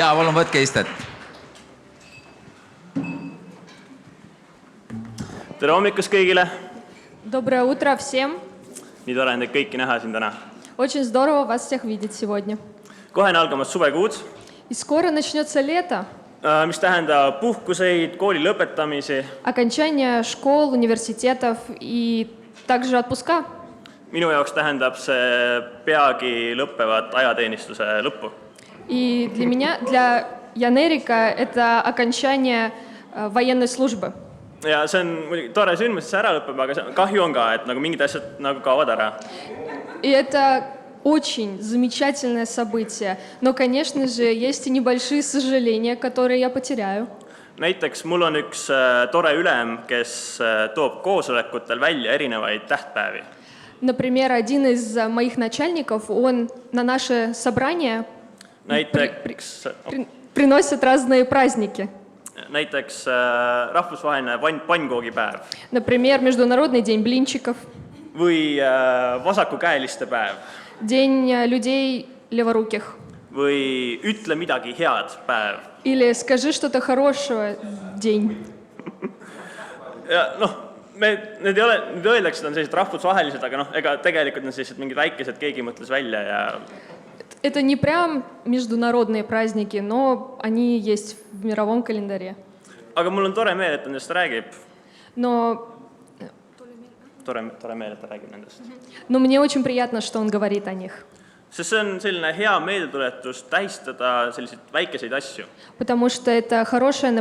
Jaa, palun võtke istet. Tere hommikust kõigile! Доброе утро всем. Nii tore on teid kõiki näha siin täna. Очень здорово вас всех видеть сегодня. Kohe on algamas suvekuud, И скоро начнется лето. mis tähendab puhkuseid, kooli lõpetamisi. Окончание школ, университетов и также отпуска. Minu jaoks tähendab see peagi lõppevat ajateenistuse lõppu. И для меня, для Jan-Erika, это окончание военной службы. Ja see on muidugi tore sündmus, et see ära lõpeb, aga kahju on ka, et nagu mingid asjad nagu kaovad ära. И это очень замечательное событие. Но, конечно же, есть и небольшие сожаления, которые я потеряю. Näiteks mul on üks tore ülem, kes toob koosolekutel välja erinevaid tähtpäevi. Например, один из моих начальников, он на наше собрание приносит разные праздники. Näiteks rahvusvaheline pannkoogipäev. Например, Международный день блинчиков. Või vasakukäeliste päev. День людей леворуких. Või ütle midagi head päev. Или скажи что-то хорошее день. Ja need öeldakse, on sellised rahvusvahelised, aga ega tegelikult on sellised mingid väikesed, keegi mõtles välja ja... Это не прям международные праздники, но они есть в мировом календаре. Aga mul on tore meel, et ta nendest räägib. Но Tore meel, et ta räägib nendest. мне очень приятно, что он говорит о них. Sest see on selline hea meeldetuletus tähistada selliseid väikeseid asju. Потому что это хорошее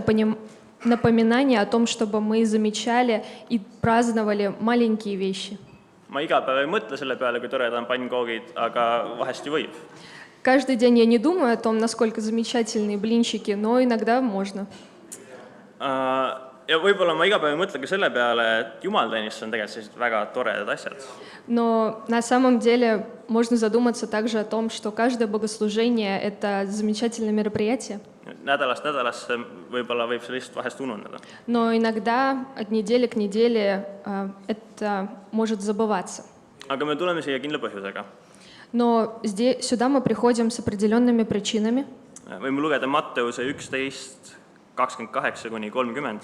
напоминание о том, чтобы мы замечали и праздновали маленькие вещи. Ma iga päev ei mõtle selle peale, kui toredad on pannkoogid, aga vahest ju võib. Каждый день я не думаю о том, насколько замечательные блинчики, но иногда можно. Ja võib-olla ma iga päev ei mõtle ka selle peale, et jumalteenistus on tegelikult sellised väga toredad asjad. Но на самом деле можно задуматься также о том, что каждое богослужение – это замечательное мероприятие. Nädalast nädalasse võib-olla võib see lihtsalt vahest unundada. Но иногда от недели к неделе это может забываться. Aga me tuleme siia kindla põhjusega. Но сюда мы приходим с определенными причинами. Võime lugeda Matteuse 11, 28–30.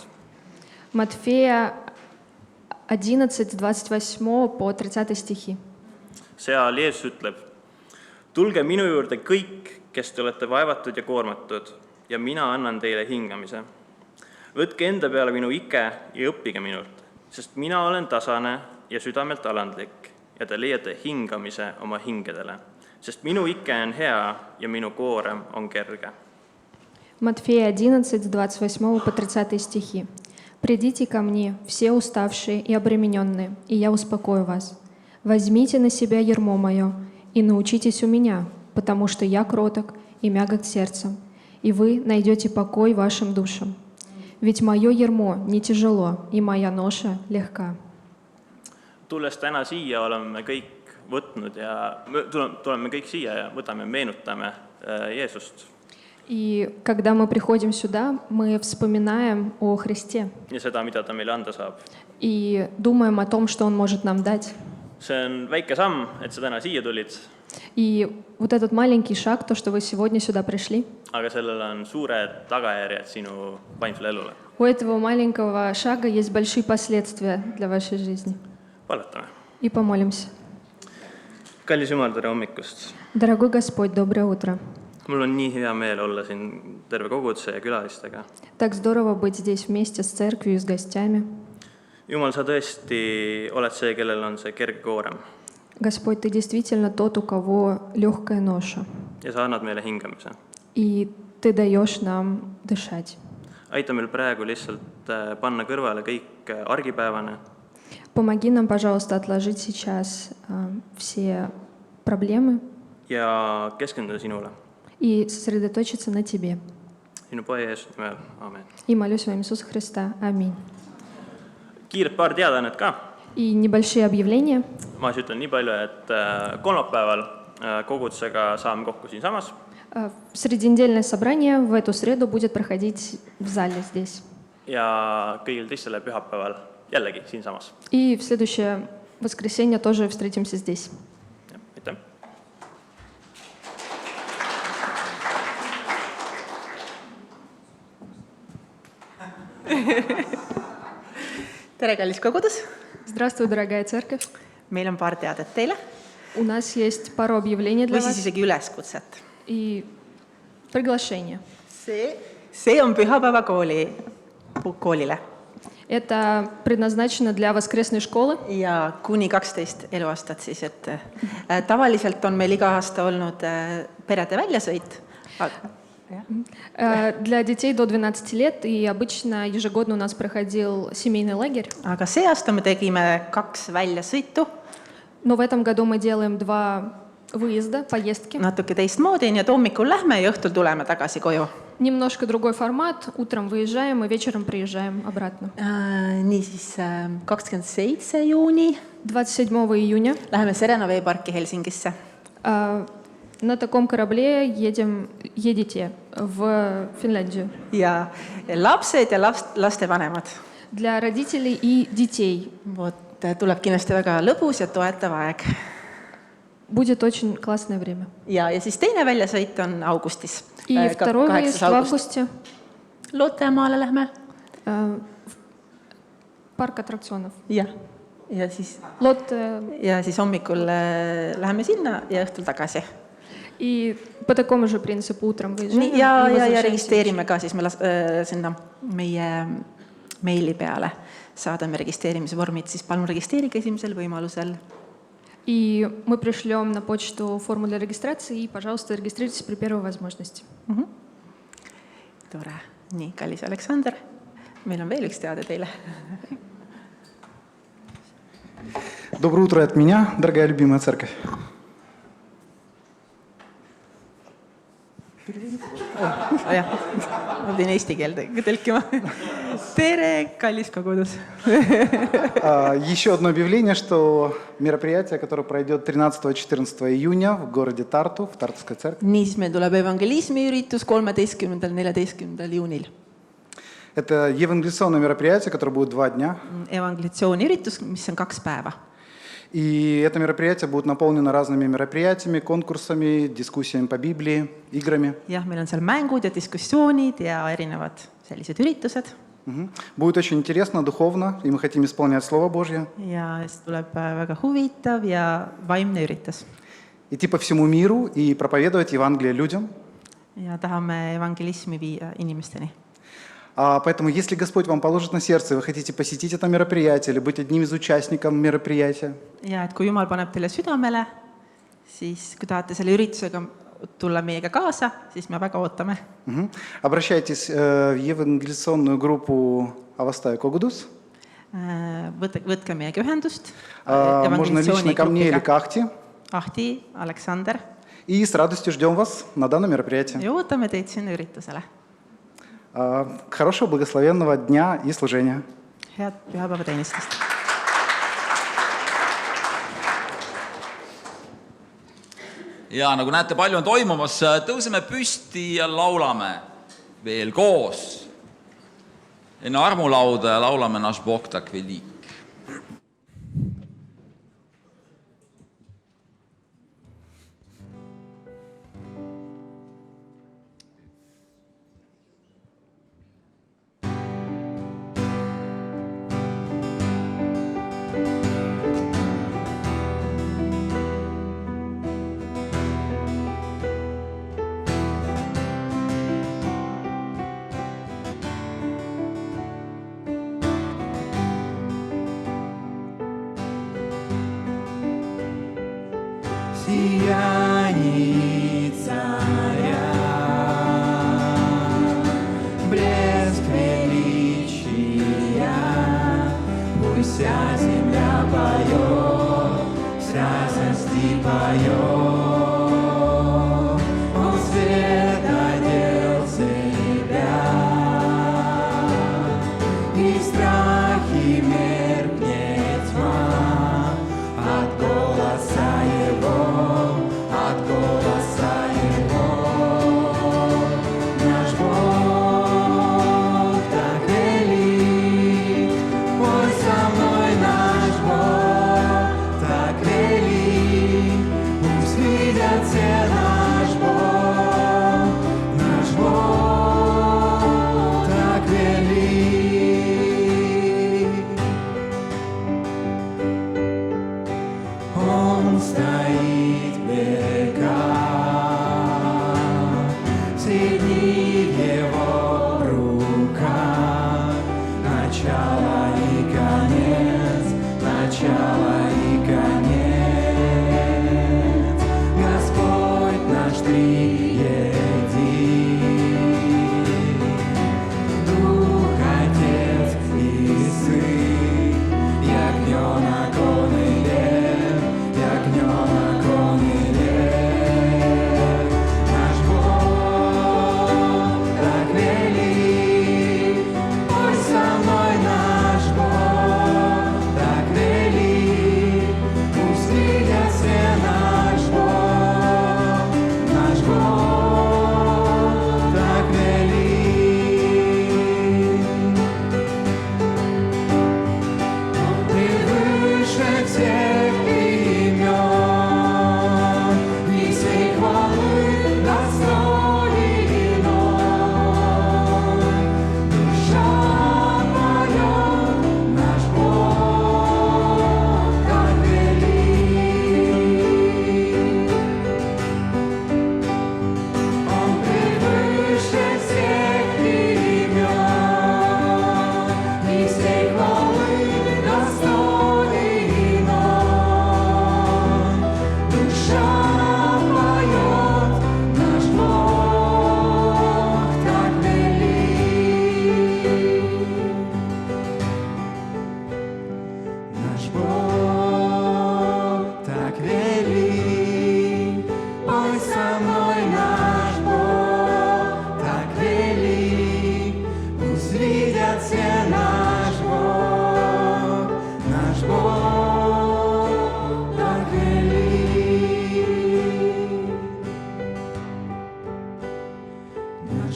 Матфея 11, 28 по 30 стихи. Seal Jeesus ütleb, tulge minu juurde kõik, kes te olete vaevatud ja koormatud, ja mina annan teile hingamise. Võtke enda peale minu ike ja õppige minult, sest mina olen tasane ja südamelt alandlik ja te leiate hingamise oma hingedele, sest minu ike on hea ja minu koorem on kerge. Матфея 11, 28 по 30 стихи. «Придите ко мне, все уставшие и обремененные, и я успокою вас. Возьмите на себя ярмо мое и научитесь у меня, потому что я кроток и мягок сердцем, и вы найдете покой вашим душам. Ведь мое ярмо не тяжело, и моя ноша легка». Tulles täna siia oleme kõik võtnud ja tuleme kõik siia ja võtame ja meenutame Jeesust. И когда мы приходим сюда, мы вспоминаем о Христе. Ja seda, mida ta meile anda saab. И думаем о том, что Он может нам дать. See on väike samm, et sa täna siia tulid. И вот этот маленький шаг, то, что вы сегодня сюда пришли, Aga sellel on suured tagajärjed sinu vaimsele elule. у этого маленького шага есть большие последствия для вашей жизни. Palvetame. И помолимся. Kallis Jumal, tere hommikust. Дорогой Господь, доброе утро. Mul on nii hea meel olla siin terve koguduse ja külalistega. Так здорово быть здесь вместе с церковью и с гостями. Jumal, sa tõesti oled see, kellel on see kerge koorem. Господь, Ты действительно тот, у кого легкая ноша. Ja sa annad meile hingamise. И Ты даешь нам дышать. Aita meil praegu lihtsalt panna kõrvale kõik argipäevane. Помоги нам, пожалуйста, отложить сейчас все проблемы Ja keskenduda sinule. и сосредоточиться на Тебе. Sinu Poja Jeesuse nimel. Aamen. И молюсь во имя Иисуса Христа. Аминь. Kiired paar teadaannet ka. И небольшие объявления. Ma ütlen nii palju, et kolmapäeval kogudusega saame kokku siinsamas. Среднедельное собрание в эту среду будет проходить в зале здесь. Ja kõigil teistele pühapäeval jällegi siinsamas. И в следующее воскресенье тоже встретимся здесь. Aitäh. Tere, kallis kogudus! Здравствуй, дорогая церковь. Meil on paar teadet teile У нас есть пару объявлений для või siis вас isegi üleskutset. и приглашение. See on pühapäeva koolile Это предназначено для воскресной школы. ja kuni 12 eluaastat siis, et tavaliselt on meil iga aasta olnud perede väljasõit. Для детей до 12 лет, и обычно ежегодно у нас проходил семейный лагерь. Aga see aasta me tegime 2 väljasõitu, Но в этом году мы делаем 2 выезда, поездки. natuke teistmoodi, nii et hommikul lähme ja õhtul tuleme tagasi koju. Немножко другой формат. Утром выезжаем и вечером приезжаем обратно. Niisiis 27. juuni 27 июня läheme Serena veeparki Helsingisse. на таком корабле едете в Финляндию. Ja lapsed ja lastevanemad. Для родителей и детей. Vot, tuleb kindlasti väga lõbus ja toetav aeg. Будет очень классное время. Ja siis teine väljasõit on augustis. И второй выезд в августе. Lootemaale lähme. Парк аттракционов. Ja siis hommikul läheme sinna ja õhtul tagasi. И по такому же принципу утром выезжаем. Ja registreerime ka siis me sinna meie meili peale. Saadame registreerimisvormid, siis palun registreerige esimesel võimalusel. И мы пришлем на почту форму для регистрации, и, пожалуйста, регистрируйтесь при первой возможности. Tore. Nii, kallis Aleksander, meil on veel üks teade teile. Доброе утро от меня, дорогая любимая церковь. Ma pidin eesti keelde tõlkima. Tere, kallis kogudus. Еще одно объявление, что мероприятие, которое пройдет 13-14 июня в городе Тарту, в Тартовской церкви. Nii siis meil tuleb evangelismiüritus 13-14 juunil. Это евангелизационное мероприятие, которое будет 2 дня. Evangelisatsiooniüritus, mis on 2 päeva. И это мероприятие будет наполнено разными мероприятиями, конкурсами, дискуссиями по Библии, играми. Jah, meil on seal mängud ja diskussioonid ja erinevad sellised üritused. Будет очень интересно, духовно, и мы хотим исполнять Слово Божье. Ja siis tuleb väga huvitav ja vaimne üritus. Идти по всему миру и проповедовать Евангелие людям. Ja tahame evangelismi viia inimesteni. Поэтому, если Господь вам положит на сердце, и вы хотите посетить это мероприятие или быть одним из участников мероприятия, Ja et kui Jumal paneb teile südamele, siis kui tahate selle üritusega tulla meiega kaasa, siis me väga ootame. Обращайтесь в евангелизационную группу Avastai Kogudus. Võtke meiega ühendust. Можно лично ко мне или к Ahti. Ahti, Aleksander. И с радостью ждем вас на данном мероприятии. Ja ootame teid sinna üritusele. Хорошего, благословенного дня и служения. Head pühapäeva teenistust. Ja nagu näete, palju on toimumas, tõuseme püsti ja laulame veel koos. Enne armulauda ja laulame Naš Bog tak velik. Сияние царя, блеск величия, пусть вся земля поет, вся застиг поет, он свет одел себя, и в страхе меркнет тьма от голоса его. От голоса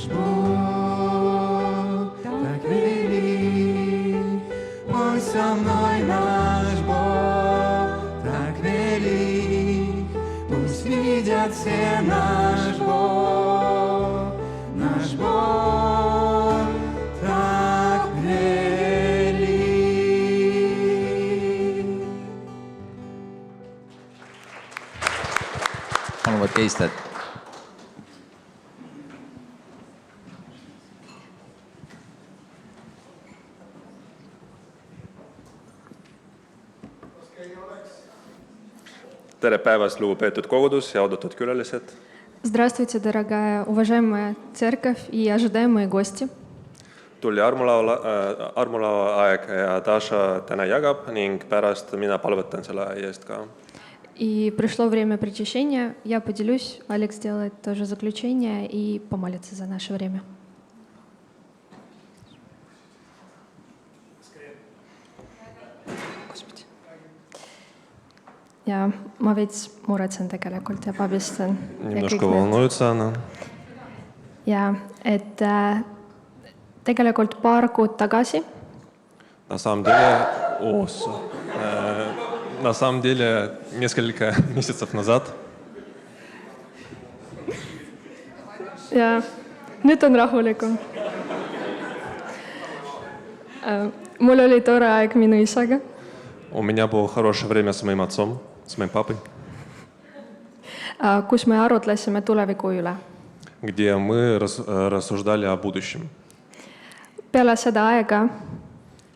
Наш Бог так велик, пусть со мной наш Бог так велик, пусть видят все наш Бог так велик. Palun võtke istet. Tere päevast, lugupeetud kogudus ja oodatud külalised. Здравствуйте, дорогая, уважаемая церковь и ожидаемые гости. Tuli armulaua aeg ja Daša täna jagab ning pärast mina palvetan selle eest ka. И пришло время причащения. Я поделюсь, Алекс сделает тоже заключение и помолится за наше время. Ja ma veits muretsen tegelikult ja pabistan. Немножко волнуется она. Ja et tegelikult paar kuud tagasi На самом деле, на самом деле, несколько месяцев назад ja nüüd on rahulikum. Mul oli tore aeg minu isaga. у меня было хорошее время с моим отцом, с моим папой, Kus me arutlesime tuleviku üle. где мы рассуждали о будущем. Peale seda aega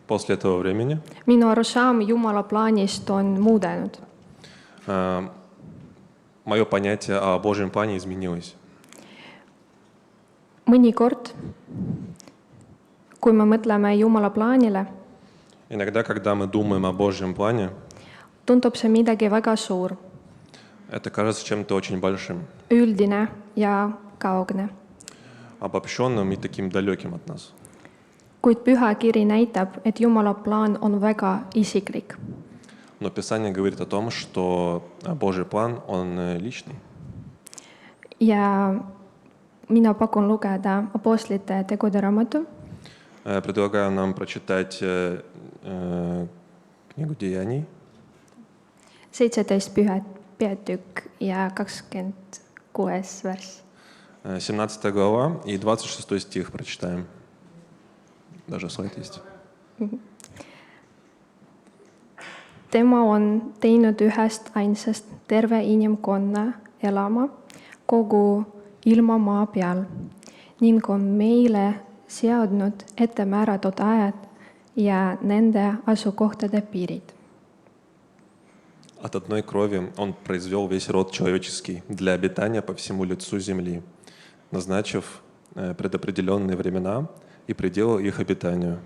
После этого времени minu arusaam Jumala plaanist on muudenud. мое понятие о Божьем плане изменилось. Mõnikord, kui me mõtleme Jumala plaanile, Иногда, когда мы думаем о Божьем плане, tundub see midagi väga suur, это кажется чем-то очень большим, üldine ja kaugne. обобщенным и таким далеким от нас. Kuid Püha Kiri näitab, et Jumala plaan on väga isiklik. Но Писание говорит о том, что Божий план, он личный. Ja mina pakun lugeda Apostlite tegude raamatu Предлагаю нам прочитать книгу Деяний, 17 peatükk ja 26 värss. 17 глава и 26 стих прочитаем. Даже слайд есть. Tema on teinud ühest ainsast terve inimkonna elama kogu ilma maa peal ning on meile seadnud ette määratud ajad ja nende asukohtade piirid. От одной крови Он произвел весь род человеческий для обитания по всему лицу земли, назначив предопределенные времена и пределы их обитанию.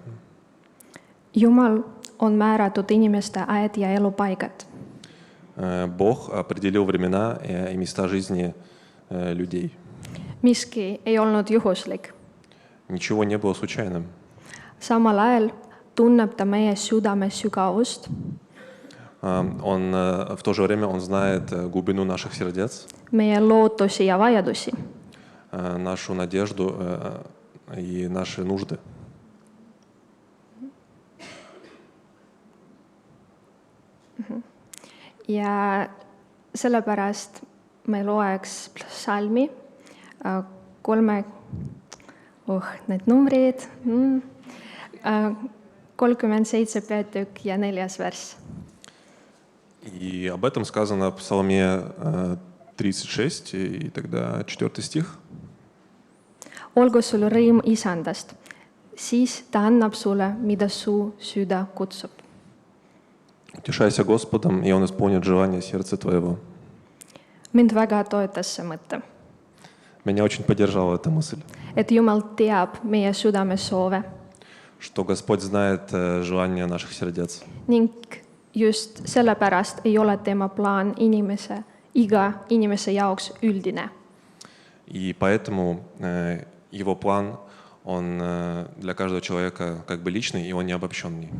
Jumal on määratud inimeste ajad ja elupaigad. Бог определил времена и места жизни людей. Miski ei olnud juhuslik. Ничего не было случайным. Samal ajal tunneb ta meie südame sügavust, Он в то же время он знает глубину наших сердец, meie lootusi ja vajadusi. нашу надежду и наши нужды. Ja sellepärast me loeks psalmi need numbrid, 37 peatükk ja 4. värss. И об этом сказано в Псалме 36, и тогда 4 стих. Olgu sul rõõm isandast, siis ta annab sulle, mida su süda kutsub. Утешайся Господом, и Он исполнит желание сердца твоего. Mind väga toetas see mõte, Меня очень поддержала эта мысль, et Jumal teab meie südame soove что Господь знает желания наших сердец. ning just sellepärast ei ole tema plaan iga inimese jaoks üldine. И поэтому Его план, он для каждого человека как бы личный, и он не обобщенный.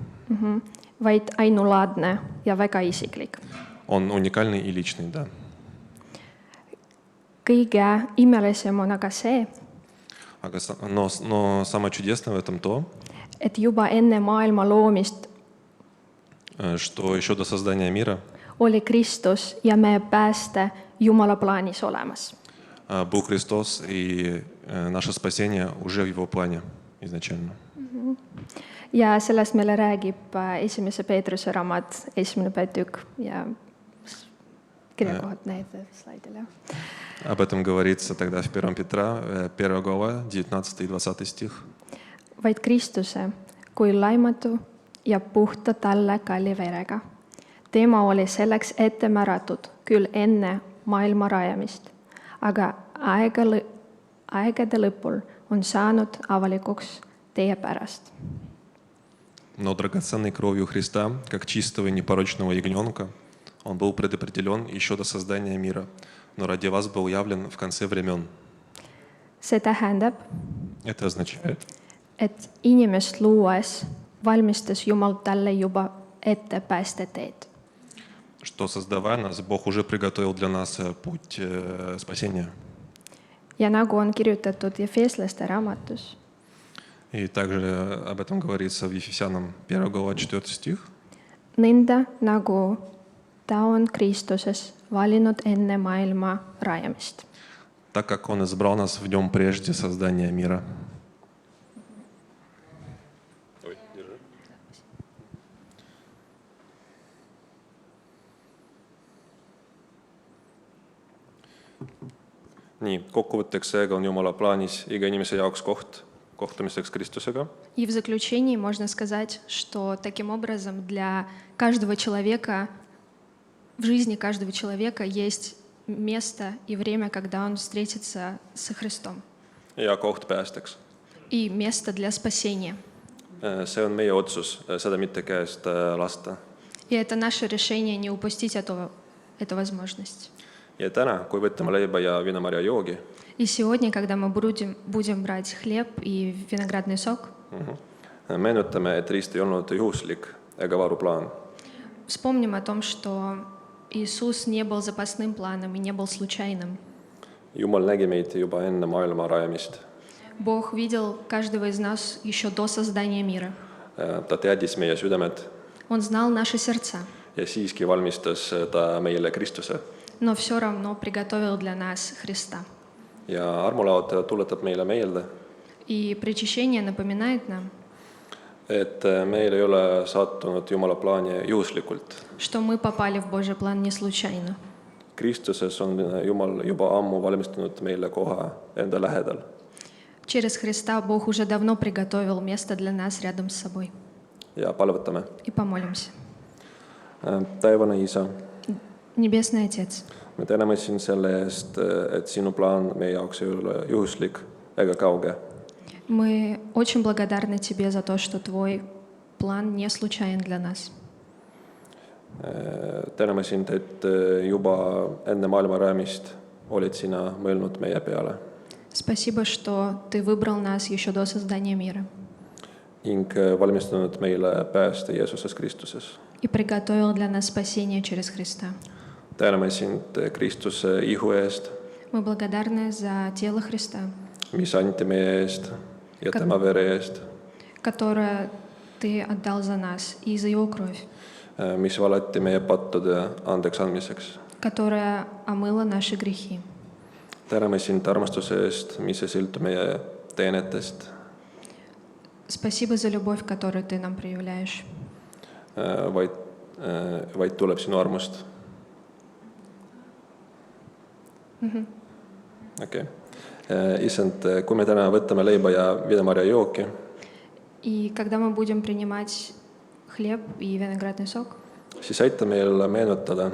Vaid ainulaadne ja väga isiklik. Он уникальный и личный, да. Kõige imelisem on aga see, Но самое чудесное в этом то, et juba enne maailma loomist что еще до создания мира oli Kristus ja meie pääste Jumala plaanis olemas. был Христос, и наше спасение уже в Его плане изначально. Ja sellest meile räägib esimese Peetruse raamat, 1. peatükk ja kirjakohad näitab slaidil, jah. Об этом говорится тогда в 1 Петра, 1 глава, 19 и 20 стих. Vaid Kristuse kui laimatu ja puhta talle kalli verega. Tema oli selleks ette määratud küll enne maailma rajamist, aga aegade lõpul on saanud avalikuks teie pärast. Но драгоценной кровью Христа, как чистого и непорочного ягненка, Он был предопределен еще до создания мира, но ради вас был явлен в конце времен. See tähendab, Это означает, et inimest luues valmistas Jumal talle juba ette päästeteed. что, создавая нас, Бог уже приготовил для нас путь спасения. Ja nagu on kirjutatud Efeslaste raamatus, И также об этом говорится в Ефесянам 1 глава 4 стих. nõnda nagu ta on Kristuses valinud enne maailma rajamist. Так как Он избрал нас в нем прежде создания мира. Nii, kokkuvõtteks seega on Jumala plaanis iga inimese jaoks kohtumiseks Kristusega. И в заключении можно сказать, что таким образом для каждого человека, в жизни каждого человека есть место и время, когда он встретится со Христом. Ja koht päästeks. И место для спасения. See on meie otsus, seda mitte käest lasta. И это наше решение не упустить эту возможность. Ja täna, kui võtame leiba ja viinamarja joogi, И сегодня, когда мы будем брать хлеб и виноградный сок, meenutame, et rist ei olnud juhuslik ega varuplaan. вспомним о том, что Иисус не был запасным планом и не был случайным. Jumal nägi meid juba enne maailma rajamist. Бог видел каждого из нас еще до создания мира. Ta teadis meie südamed Он знал наши сердца, ja siiski valmistas ta meile Kristuse. но все равно приготовил для нас Христа. Ja armulaud tuletab meile meelde, И причащение напоминает нам, et meil ei ole sattunud Jumala plaani juhuslikult. что мы попали в Божий план не случайно. Kristuses on Jumal juba ammu valmistanud meile koha enda lähedal. Через Христа Бог уже давно приготовил место для нас рядом с собой. Ja palvetame. И помолимся. Taevane Isa, Небесный Отец, me täname sind selle eest, et sinu plaan meie jaoks ei ole juhuslik ega kauge. мы очень благодарны Тебе за то, что Твой план не случайен для нас. Täname sind, et juba enne maailma rajamist olid sina mõelnud meie peale Спасибо, что Ты выбрал нас еще до создания мира ning valmistanud meile pääste Jeesuses Kristuses. и приготовил для нас спасение через Христа. Täname sind Kristuse ihu eest, Мы благодарны за тело Христа, mis anti meie eest ja tema vere eest, которое Ты отдал за нас, и за Его кровь, mis valati meie pattude andeks andmiseks. которая омыла наши грехи. Täname sind armastuse eest, mis ei sõltu meie teenetest, Спасибо за любовь, которую Ты нам проявляешь, vaid tuleb sinu armust. Okei. Issand, kui me täna võtame leiba ja viinamarja jooki, И когда мы будем принимать хлеб и виноградный сок, siis aita meil meenutada,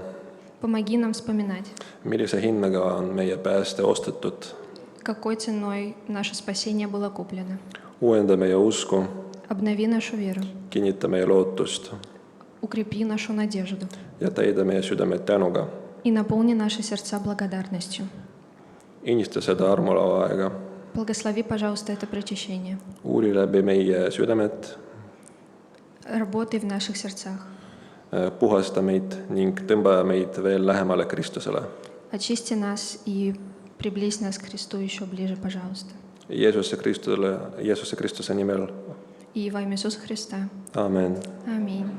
помоги нам вспоминать, millise hinnaga on meie pääste ostetud. какой ценой наше спасение было куплено. Uuenda meie usku, Обнови нашу веру, kinnita meie lootust укрепи нашу надежду ja täida meie südamed tänuga. и наполни наши сердца благодарностью. Inista seda armulaua aega. Благослови, пожалуйста, это причащение. Uuri läbi meie südamed, Работай в наших сердцах. puhasta meid ning tõmba meid veel lähemale Kristusele. Очисти нас и приблизь нас к Христу еще ближе, пожалуйста. Jeesuse Kristuse nimel. И во имя Иисуса Христа. Aamen. Аминь.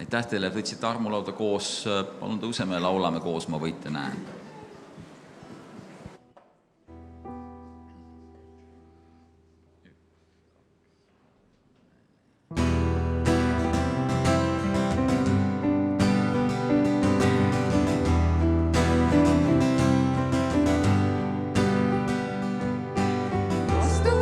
Aitäh teile, et võtsite armulauda koos. Palun tõuseme ja laulame koos Ma võite näen. Vastu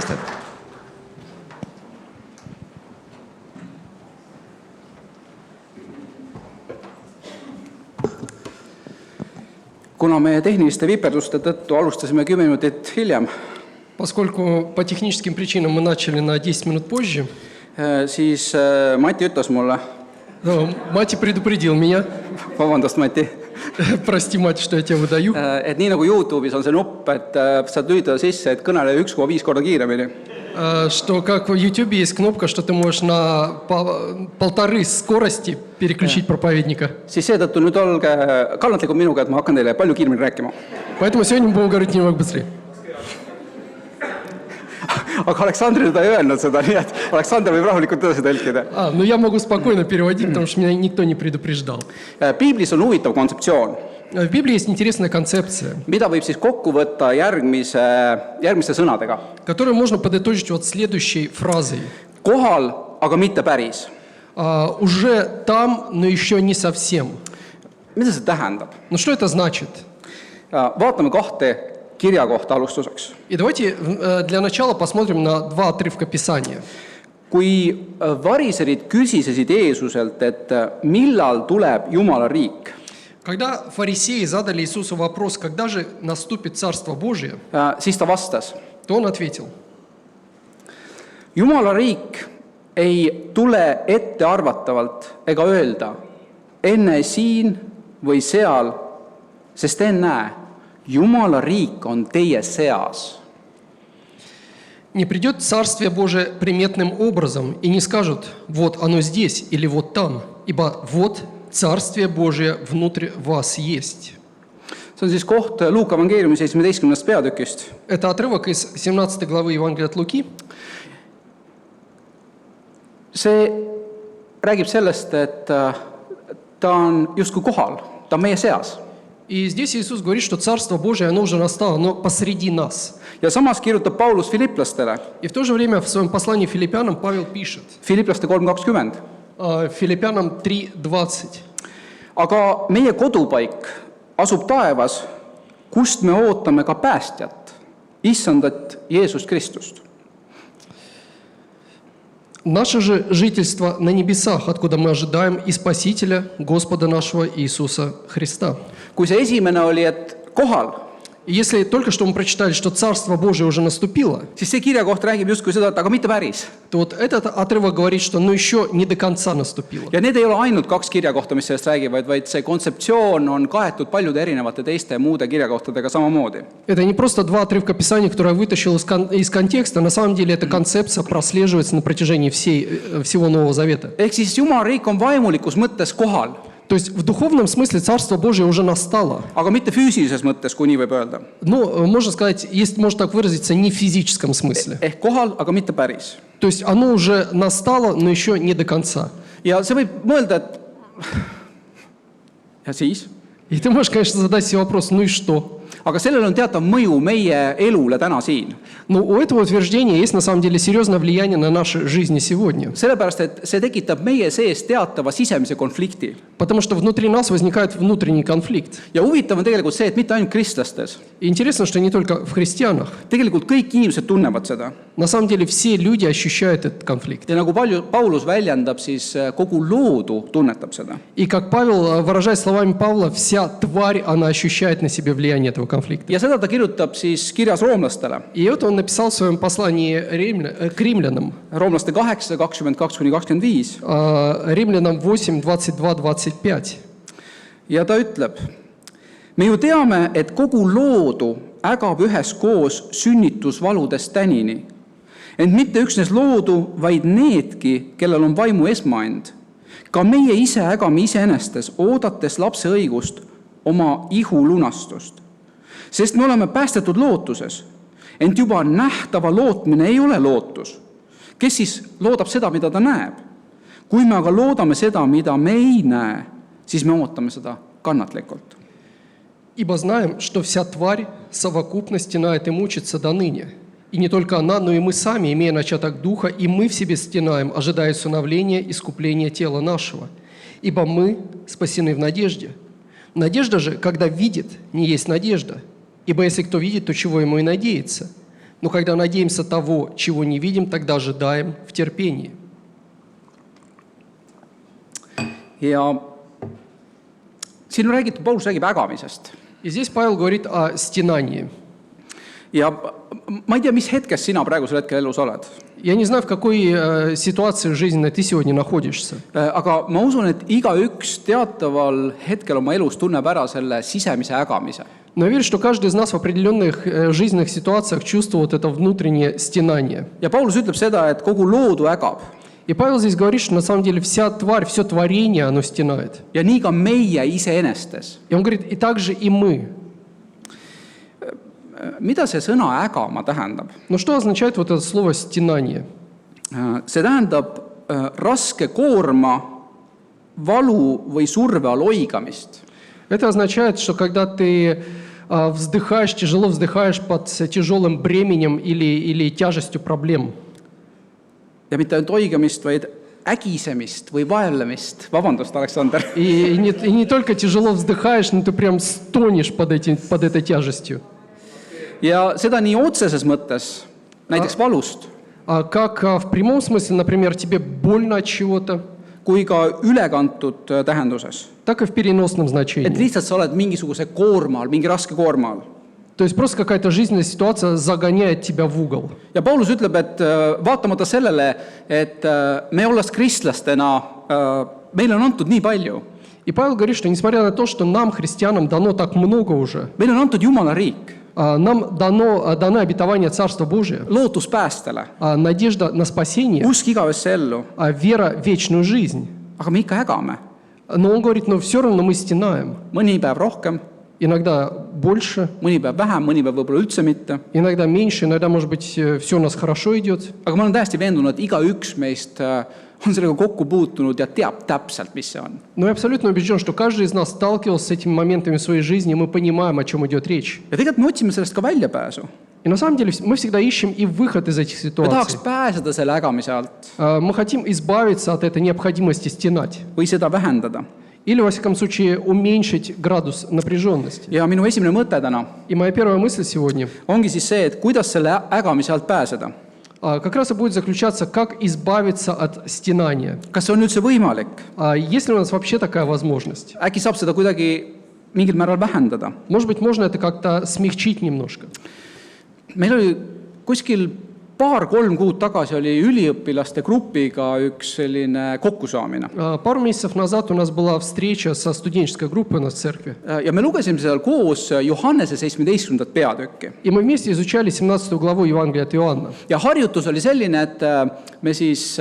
поставь. Kuna meie tehniliste viperduste tõttu alustasime 10 minutit hiljem, Поскольку по техническим причинам мы начали на 10 минут позже, siis Mati ütles mulle, Мати предупредил меня, vabandust, Mati, прости, мать, что я тебя выдаю, et nii nagu YouTube'is on see nupp, et saad lülitada sisse, et kõnele 1,5 korda kiiremini. что как в YouTube есть кнопка, что ты можешь на 1,5 скорости переключить проповедника. Siis seetõttu nüüd olge kannatlikud minuga, et ma hakkan teile palju kiiremini rääkima. Поэтому сегодня мы будем говорить немного быстрее. Aga Aleksandrile ta ei öelnud seda, nii et Aleksander võib rahulikult edasi tõlkida. Ну я могу спокойно переводить, потому что меня никто не предупреждал. Piiblis on huvitav kontseptsioon, В Библии есть интересная концепция, mida võib siis kokku võtta järgmiste sõnadega. которую можно подытожить вот следующей фразой. Kohal, aga mitte päris. Уже там, но еще не совсем. Mida see tähendab? Ну что это значит? Vaatame kahte kirja kohta alustuseks. И давайте для начала посмотрим на два отрывка Писания. Kui variserid küsisesid Jeesuselt, et millal tuleb Jumala riik, Когда фарисеи задали Иисусу вопрос, когда же наступит Царство Божие, siis ta vastas, то он ответил: Jumala riik ei tule ettearvatavalt ega öelda enne siin või seal, sest ennäe, Jumala riik on teie seas. не придет Царствие Божие приметным образом и не скажут: вот оно здесь или вот там, ибо вот Царствие Божие внутрь вас есть. See on siis koht Luuka evangeeriumi 17. peatükist. Это отрывок из 17 главы Евангелия от Луки. See räägib sellest, et ta on justkui kohal, ta on meie seas. И здесь Иисус говорит, что Царство Божие, оно уже настало, но посреди нас. Ja samas kirjutab Paulus filiplastele, И в то же время в своем послании филиппянам Павел пишет, Filiplaste 3.20. Филиппянам 3:20. Aga meie kodupaik asub taevas, kust me ootame ka päästjat, issandat Jeesust Kristust. Наше же жительство на небесах, откуда мы ожидаем и Спасителя, Господа нашего Иисуса Христа. Kui see esimene oli, et kohal, И если только что мы прочитали, что Царство Божие уже наступило, siis see kirja koht räägib justkui seda, et aga mitte päris. то вот этот отрывок говорит, что ну еще не до конца наступило. Ja need ei ole ainult 2 kirjakohta, mis sellest räägivad, vaid see kontseptsioon on kaetud paljude erinevate teiste muude kirjakohtadega samamoodi. Это не просто два отрывка Писания, которые я вытащил из контекста, на самом деле эта концепция прослеживается на протяжении всего Нового Завета. Ehk siis Jumala riik on vaimulikus mõttes kohal, То есть в духовном смысле Царство Божие уже настало. aga mitte füüsilises mõttes, kui nii võib öelda. Но, можно сказать, есть, можно так выразиться, не в физическом смысле. Ehk kohal, aga mitte päris. То есть оно уже настало, но еще не до конца. Ja see võib mõelda, et ja siis? И ты можешь, конечно, задать себе вопрос, ну и что? Aga sellel on teatav mõju meie elule täna siin. Но у этого утверждения есть на самом деле серьезное влияние на наши жизни сегодня. Sellepärast, et see tekitab meie sees teatava sisemise konflikti. Потому что внутри нас возникает внутренний конфликт. Ja huvitav on tegelikult see, et mitte ainult kristlastes. И интересно, что не только в христианах. Tegelikult kõik inimesed tunnevad seda. На самом деле все люди ощущают этот конфликт. Ja nagu Paulus väljendab, siis kogu loodu tunnetab seda. И как Павел, выражаясь словами Павла, вся тварь, она ощущает на себе влияние этого конфликта. Ja seda ta kirjutab siis kirjas roomlastele. И это он написал в своем послании к римлянам. Roomlaste 8, 22-25. Римлянам 8, 22, 25. Ja ta ütleb, me ju teame, et kogu loodu ägab üheskoos sünnitusvaludest tänini. Ent mitte üksnes loodu, vaid needki, kellel on vaimu esmaend. Ka meie ise ägame iseenestes, oodates lapse õigust, oma ihu lunastust. Sest me oleme päästetud lootuses, ent juba nähtava lootmine ei ole lootus. Kes siis loodab seda, mida ta näeb? Kui me aga loodame seda, mida me ei näe, siis me ootame seda kannatlikult. Ибо знаем, что вся тварь совокупно стенает и мучится до ныне. И не только она, но и мы сами, имея начаток духа, и мы в себе стенаем, ожидая усыновления, искупления тела нашего. Ибо мы спасены в надежде. Надежда же, когда видит, не есть надежда. Ибо если кто видит, то чего ему и надеется? Но когда надеемся того, чего не видим, тогда ожидаем в терпении. ja siin räägib, Paulus räägib ägamisest. И здесь Павел говорит о стенании. Ja ma ei tea, mis hetkes sina praegusel hetkel elus oled. Я не знаю, в какой ситуации жизненной ты сегодня находишься. Aga ma usun, et igaüks teataval hetkel oma elus tunneb ära selle sisemise ägamise. Но я верю, что каждый из нас в определенных жизненных ситуациях чувствует вот это внутреннее стенание. Ja Paulus ütleb seda, et kogu loodu ägab. И Павел здесь говорит, что на самом деле вся тварь, все творение, оно стенает. Ja nii ka meie iseenestes. И он говорит, и также и мы. Mida see sõna ägama tähendab? Но что означает вот это слово «стенание»? See tähendab raske koorma, valu või surve all oigamist. Это означает, что когда ты вздыхаешь, тяжело вздыхаешь под тяжелым бременем или тяжестью проблем. Ja mitte ainult oigamist, vaid ägisemist või vaevlemist. Vabandust, Aleksander. И не только тяжело вздыхаешь, но ты прям стонешь под этой тяжестью. Ja seda nii otseses mõttes, näiteks valust, Как в прямом смысле, например, тебе больно от чего-то, kui ka ülekantud tähenduses. так и в переносном Et значении. lihtsalt sa oled mingisuguse koorma all, mingi raske koorma all. То есть просто какая-то жизненная ситуация загоняет тебя в угол. Ja Paulus ütleb, et vaatamata sellele, et me olles kristlastena, meile on antud nii palju. И Павел говорит, что несмотря на то, что нам, христианам, дано так много уже, Meile on antud Jumala riik, нам дано обетование Царства Божия, lootus päästele, надежда на спасение, usk igavesse ellu, вера в вечную жизнь. aga me ikka ägame. Но он говорит, но все равно мы стенаем. Mõni päev rohkem, Иногда больше, mõni päev vähem, mõni päev võib-olla üldse mitte. иногда меньше, иногда, может быть, все у нас хорошо идет. Aga ma olen täiesti veendunud, et igaüks meist on sellega kokku puutunud ja teab täpselt, mis see on. Но я абсолютно убежден, что каждый из нас сталкивался с этими моментами в своей жизни, и мы понимаем, о чем идет речь. Ja tegelikult me otsime sellest ka väljapääsu. И на самом деле мы всегда ищем и выход из этих Me tahaks ситуаций. pääseda selle ägamise alt Мы хотим избавиться от этой необходимости стенать. või seda vähendada. Или, во всяком случае, уменьшить градус напряженности. Ja minu esimene mõte täna И моя первая мысль сегодня ongi siis see, et kuidas selle ägamise alt pääseda. как раз и будет заключаться, как избавиться от стенания. Kas see on üldse võimalik? Есть ли у нас вообще такая возможность? Äkki saab seda kuidagi mingil määral vähendada? Может быть, можно это как-то смягчить немножко. Meil oli kuskil 2-3 kuud tagasi oli üliõpilaste grupiga üks selline kokkusaamine. Пару месяцев назад у нас была встреча со студенческой группой у нас в церкви. Ja me lugesime seal koos Johannese 17. peatükki. И мы вместе изучали 17 главу Евангелия от Иоанна. Ja harjutus oli selline, et me siis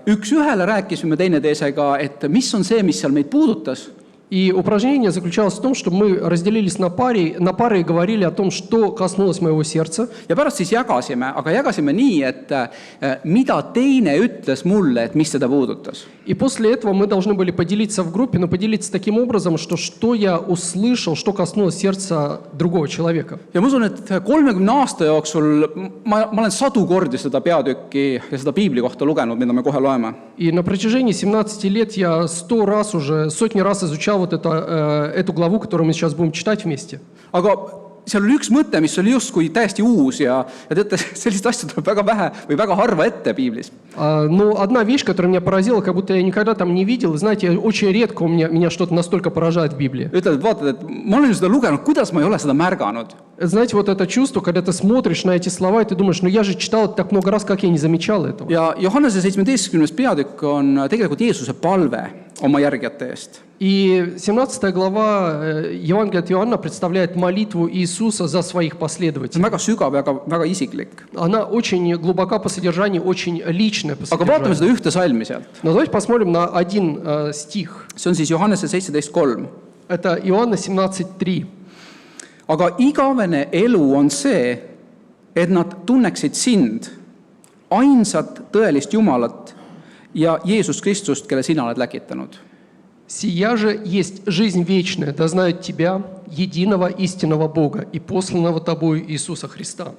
üks ühele rääkisime teineteisega, et mis on see, mis seal meid puudutas. И упражнение заключалось в том, что мы разделились на пары и говорили о том, что коснулось моего сердца. Ja pärast siis jagasime, aga jagasime nii, et mida teine ütles mulle, et mis seda puudutas. И после этого мы должны были поделиться в группе, но поделиться таким образом, что я услышал, что коснулось сердца другого человека. Ja ma usun, et 30 aasta jooksul ma olen sadu kordi seda peatükki ja seda piibli kohta lugenud, mida me kohe loeme. И на протяжении 17 лет я сотни раз изучал вот эту главу, которую мы сейчас будем читать вместе. Aga seal oli üks mõte, mis oli justkui täiesti uus ja teate, sellist asja tuleb väga vähe või väga harva ette piiblis. Но одна вещь, которая меня поразила, как будто я никогда там не видел, знаете, очень редко меня что-то настолько поражает в Библии. Ütled, et vaatad, et ma olen seda lugenud, kuidas ma ei ole seda märganud. Знаете, вот это чувство, когда ты смотришь на эти слова, и ты думаешь, ну я же читал это так много раз, как я не замечал этого. Ja Johannese 17. peatükk on tegelikult Jeesuse palve oma järgijate eest. И 17 глава Евангелия от Иоанна представляет молитву Иисуса за своих See on последователей. väga sügav ja väga isiklik. Она очень глубока по содержанию, очень личная по Aga vaatame содержанию. seda ühte salmi sealt. Но давайте посмотрим на один стих. See on siis Johannese 17.3. Это Иоанна 17.3. Aga igavene elu on see, et nad tunneksid sind, ainsat tõelist Jumalat ja Jeesus Kristust, kelle sina oled läkitanud. «Сия же есть жизнь вечная, да знают Тебя, единого истинного Бога и посланного Тобою Иисуса Христа».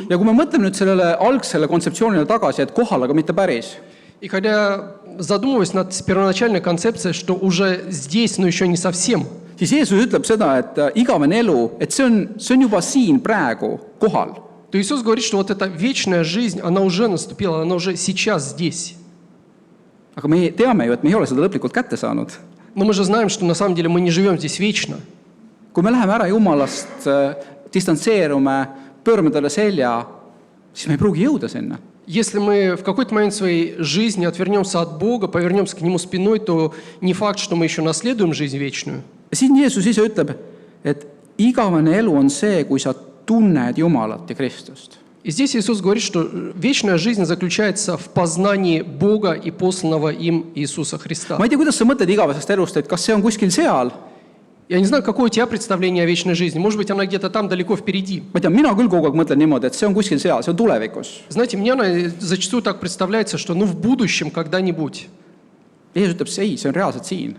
Ja kui me mõtleme nüüd sellele algsele kontseptsioonile tagasi, et kohal, aga mitte päris, И когда задумываясь над первоначальной концепцией, что уже здесь, но еще не совсем, siis Jeesus ütleb seda, et igavene elu, et see on juba siin praegu kohal. то Иисус говорит, что вот эта вечная жизнь, она уже наступила, она уже сейчас здесь. aga me teame ju, et me ei ole seda lõplikult kätte saanud. Но мы же знаем, что на самом деле мы не живем здесь вечно. Kui me läheme ära Jumalast, distantseerume, pöörame talle selja, siis me ei pruugi jõuda sinna. Если мы в какой-то момент своей жизни отвернемся от Бога, повернемся к Нему спиной, то не факт, что мы еще наследуем жизнь вечную. Siin Jeesus ise ütleb, et igavene elu on see, kui sa tunned Jumalat ja Kristust. И здесь Иисус говорит, что вечная жизнь заключается в познании Бога и посланного им Иисуса Христа. Ma ei tea, kuidas sa mõtled igavesest elust, et kas see on kuskil seal? Я не знаю, какое у тебя представление о вечной жизни. Может быть, она где-то там далеко впереди. Ma tean, mina küll kogu aeg mõtlen niimoodi, et see on kuskil seal, see on tulevikus. Знаете, мне она зачастую так представляется, что в будущем когда-нибудь. Jeesus ütleb, ei, see on reaalselt siin.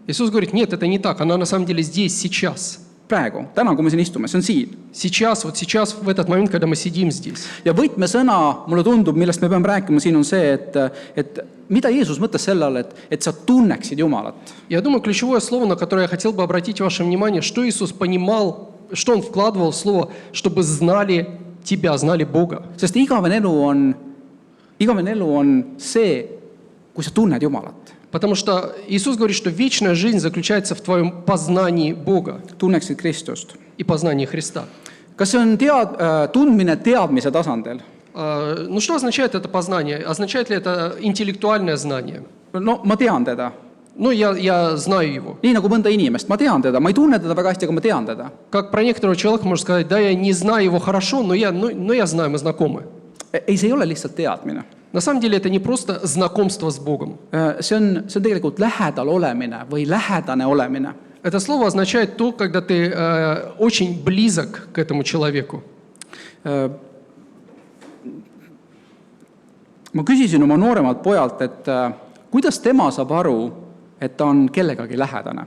Иисус говорит, нет, это не так, она на самом деле здесь, сейчас. Praegu, täna, kui me siin istume, see on siin. Сейчас, вот сейчас, в этот момент, когда мы сидим здесь. Ja võtmesõna, mulle tundub, millest me peame rääkima siin on see, et mida Jeesus mõtles selle all, et sa tunneksid Jumalat. Я думаю, ключевое слово, на которое я хотел бы обратить ваше внимание, что Иисус понимал, что Он вкладывал в слово, чтобы знали Тебя, знали Бога. Sest igavene elu on see, kui sa tunned Jumalat. Потому что Иисус говорит, что вечная жизнь заключается в твоем познании Бога Tunneksid Kristust. и познании Христа. Kas see on tundmine teadmise tasandil? Ну что означает это познание? Означает ли это интеллектуальное знание? No ma tean teda. Ну, я знаю его. Nii nagu mõnda inimest. Ma tean teda. Ma ei tunne teda väga hästi, aga ma tean teda. Как про некоторого человека можно сказать, да, я не знаю его хорошо, но я знаю, мы знакомы. Ei, see ei ole lihtsalt teadmine. На самом деле это не просто знакомство с Богом. See on tegelikult lähedal olemine või lähedane olemine. Это слово означает то, когда ты очень близок к этому человеку. Ma küsisin oma nooremalt pojalt, et kuidas tema saab aru, et ta on kellegagi lähedane.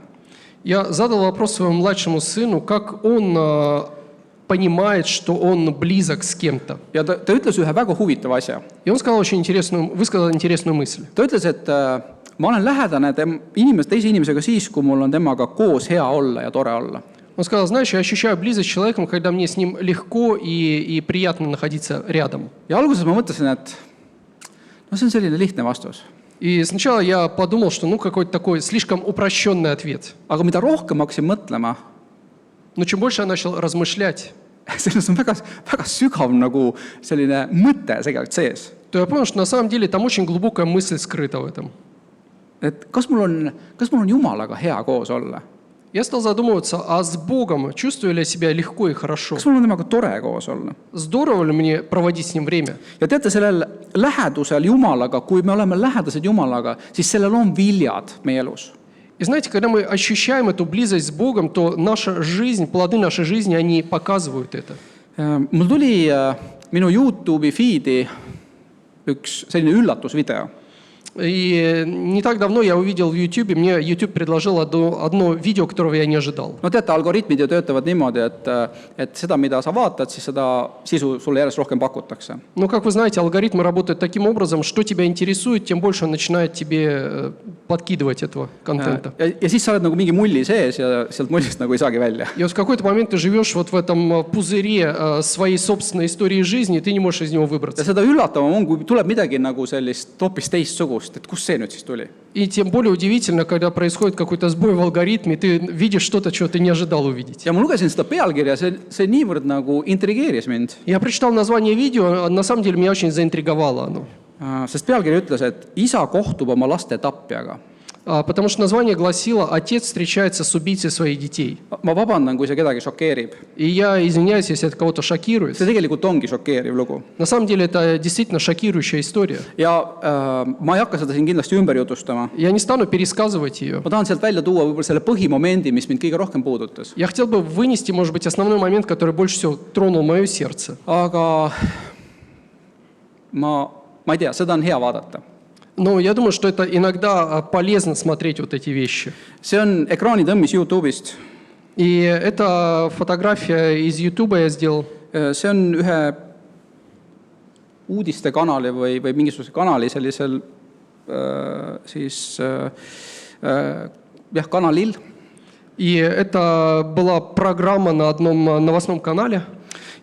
Я задал вопрос своему младшему сыну, как он понимает, что он близок с кем-то. Ja ta ütles ühe väga huvitava asja. И он высказал интересную мысль. Ta ütles, et ma olen lähedane teise inimesega siis, kui mul on temaga koos hea olla ja tore olla. Он сказал, знаешь, я ощущаю близость с человеком, когда мне с ним легко и приятно находиться рядом. Ja alguses ma mõtlesin, et see on selline lihtne vastus. И сначала я подумал, что какой-то такой слишком упрощенный ответ. Aga mida rohkem ma hakkasin mõtlema, Но чем больше я начал размышлять, selles on väga sügav nagu selline mõte tegelikult sees. то я понял, что на самом деле там очень глубокая мысль скрыта в этом. Et kas mul on Jumalaga hea koos olla? Я стал задумываться, а с Богом чувствую ли я себя легко и хорошо? Kas mul on temaga tore koos olla? Здорово ли мне проводить с ним время? Ja teate, sellel lähedusel Jumalaga, kui me oleme lähedased Jumalaga, siis sellel on viljad meie elus. И знаете, когда мы ощущаем эту близость с Богом, то наша жизнь, плоды нашей жизни, они показывают это. Mul tuli minu YouTube'i feed'i üks selline üllatusvideo. И не так давно я увидел в YouTube, мне YouTube предложил одно видео, которого я не ожидал. No teate, algoritmid ju töötavad niimoodi, et seda, mida sa vaatad, siis seda sisu sulle järjest rohkem pakutakse. Ну, как вы знаете, алгоритмы работают таким образом, что тебя интересует, тем больше он начинает тебе подкидывать этого контента. Ja siis sa oled nagu mingi mulli sees ja sealt mullist nagu ei saagi välja. И вот в какой-то момент ты живешь вот в этом пузыре своей собственной истории жизни, и ты не можешь из него Ja выбраться. seda üllatavam on, kui tuleb midagi nagu sellist hoopis teistsugust, et kust see nüüd siis tuli. И тем более удивительно, когда происходит какой-то сбой в алгоритме, ты видишь что-то, чего ты не ожидал увидеть. Ja ma lugesin seda pealkirja, see niivõrd nagu intrigeeris mind. Я прочитал название видео, на самом деле меня очень заинтриговало оно. Sest pealkiri ütles, et isa kohtub oma laste tapjaga. Потому что название гласило «Отец встречается с убийцей своих детей». Ma vabandan, kui see kedagi šokeerib. И я извиняюсь, если это кого-то шокирует. See tegelikult ongi šokeeriv lugu. На самом деле это действительно шокирующая история. Ja ma ei hakka seda siin kindlasti ümber jutustama. Я не стану пересказывать ее. Ma tahan sealt välja tuua võib-olla selle põhimomendi, mis mind kõige rohkem puudutas. Я хотел бы вынести, может быть, основной момент, который больше всего тронул мое сердце. Aga ma ei tea, seda on hea vaadata. Но я думаю, что это иногда полезно смотреть вот эти вещи. See on ekraanitõmmis YouTube'ist. И это фотография из YouTube я сделал. See on ühe uudistekanali või mingisuguse kanali sellisel kanalil. И это была программа на одном новостном канале.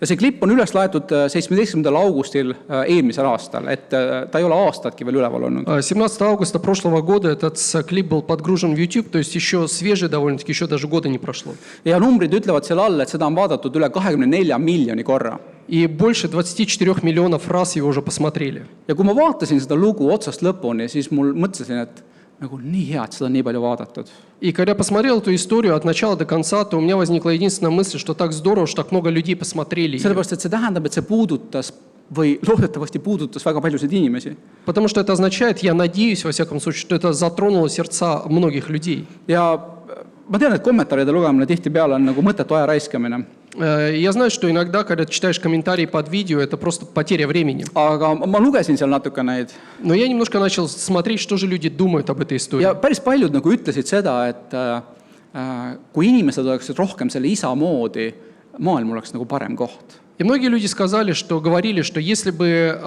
ja see klipp on üles laetud 17. augustil eelmisel aastal, et ta ei ole aastatki veel üleval olnud. 17 августа прошлого года этот клип был подгружен в YouTube, то есть еще свежий довольно-таки, еще даже года не прошло. Ja numbrid ütlevad seal all, et seda on vaadatud üle 24 miljoni korra. И больше 24 миллионов раз его уже посмотрели. Ja kui ma vaatasin seda lugu otsast lõpuni, siis mul mõtlesin, et nagu nii hea, et seda on nii palju vaadatud. И когда я посмотрел эту историю от начала до конца, то у меня возникла единственная мысль, что так здорово, что так много людей посмотрели её. Sellepärast, et see tähendab, et see puudutas või loodetavasti puudutas väga paljusid inimesi. Потому что это означает, я надеюсь, во всяком случае, что это затронуло сердца многих людей. Ja ma tean, et kommentaaride lugemine tihtipeale on nagu mõttetu aja raiskamine. Я знаю, что иногда, когда ты читаешь комментарии под видео, это просто потеря времени. Aga ma lugesin seal natuke neid. Но я немножко начал смотреть, что же люди думают об этой истории. Ja päris paljud nagu ütlesid seda, et kui inimesed oleksid rohkem selle isa moodi, maailm oleks nagu parem koht. И многие люди сказали, что говорили, что если бы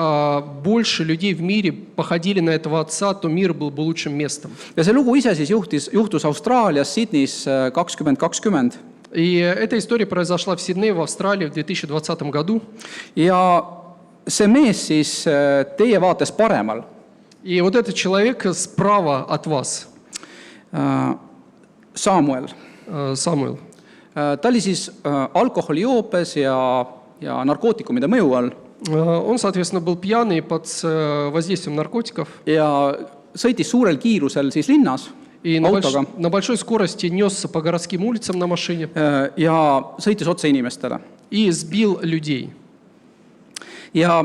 больше людей в мире походили на этого отца, то мир был бы лучшим местом. Ja see lugu ise siis juhtus Austraalias Sydneys 2020. И эта история произошла в Сиднее, в Австралии в 2020 году. Ja see mees siis teie vaates paremal. И вот этот человек справа от вас, Samuel. Самуил, Ta oli siis alkoholijoopes ja narkootikumide mõju all он, соответственно, был пьяный под воздействием наркотиков ja sõitis suurel kiirusel siis linnas и autoga на большой скорости несся по городским улицам на машине ja sõitis otse inimestele. и сбил людей. Ja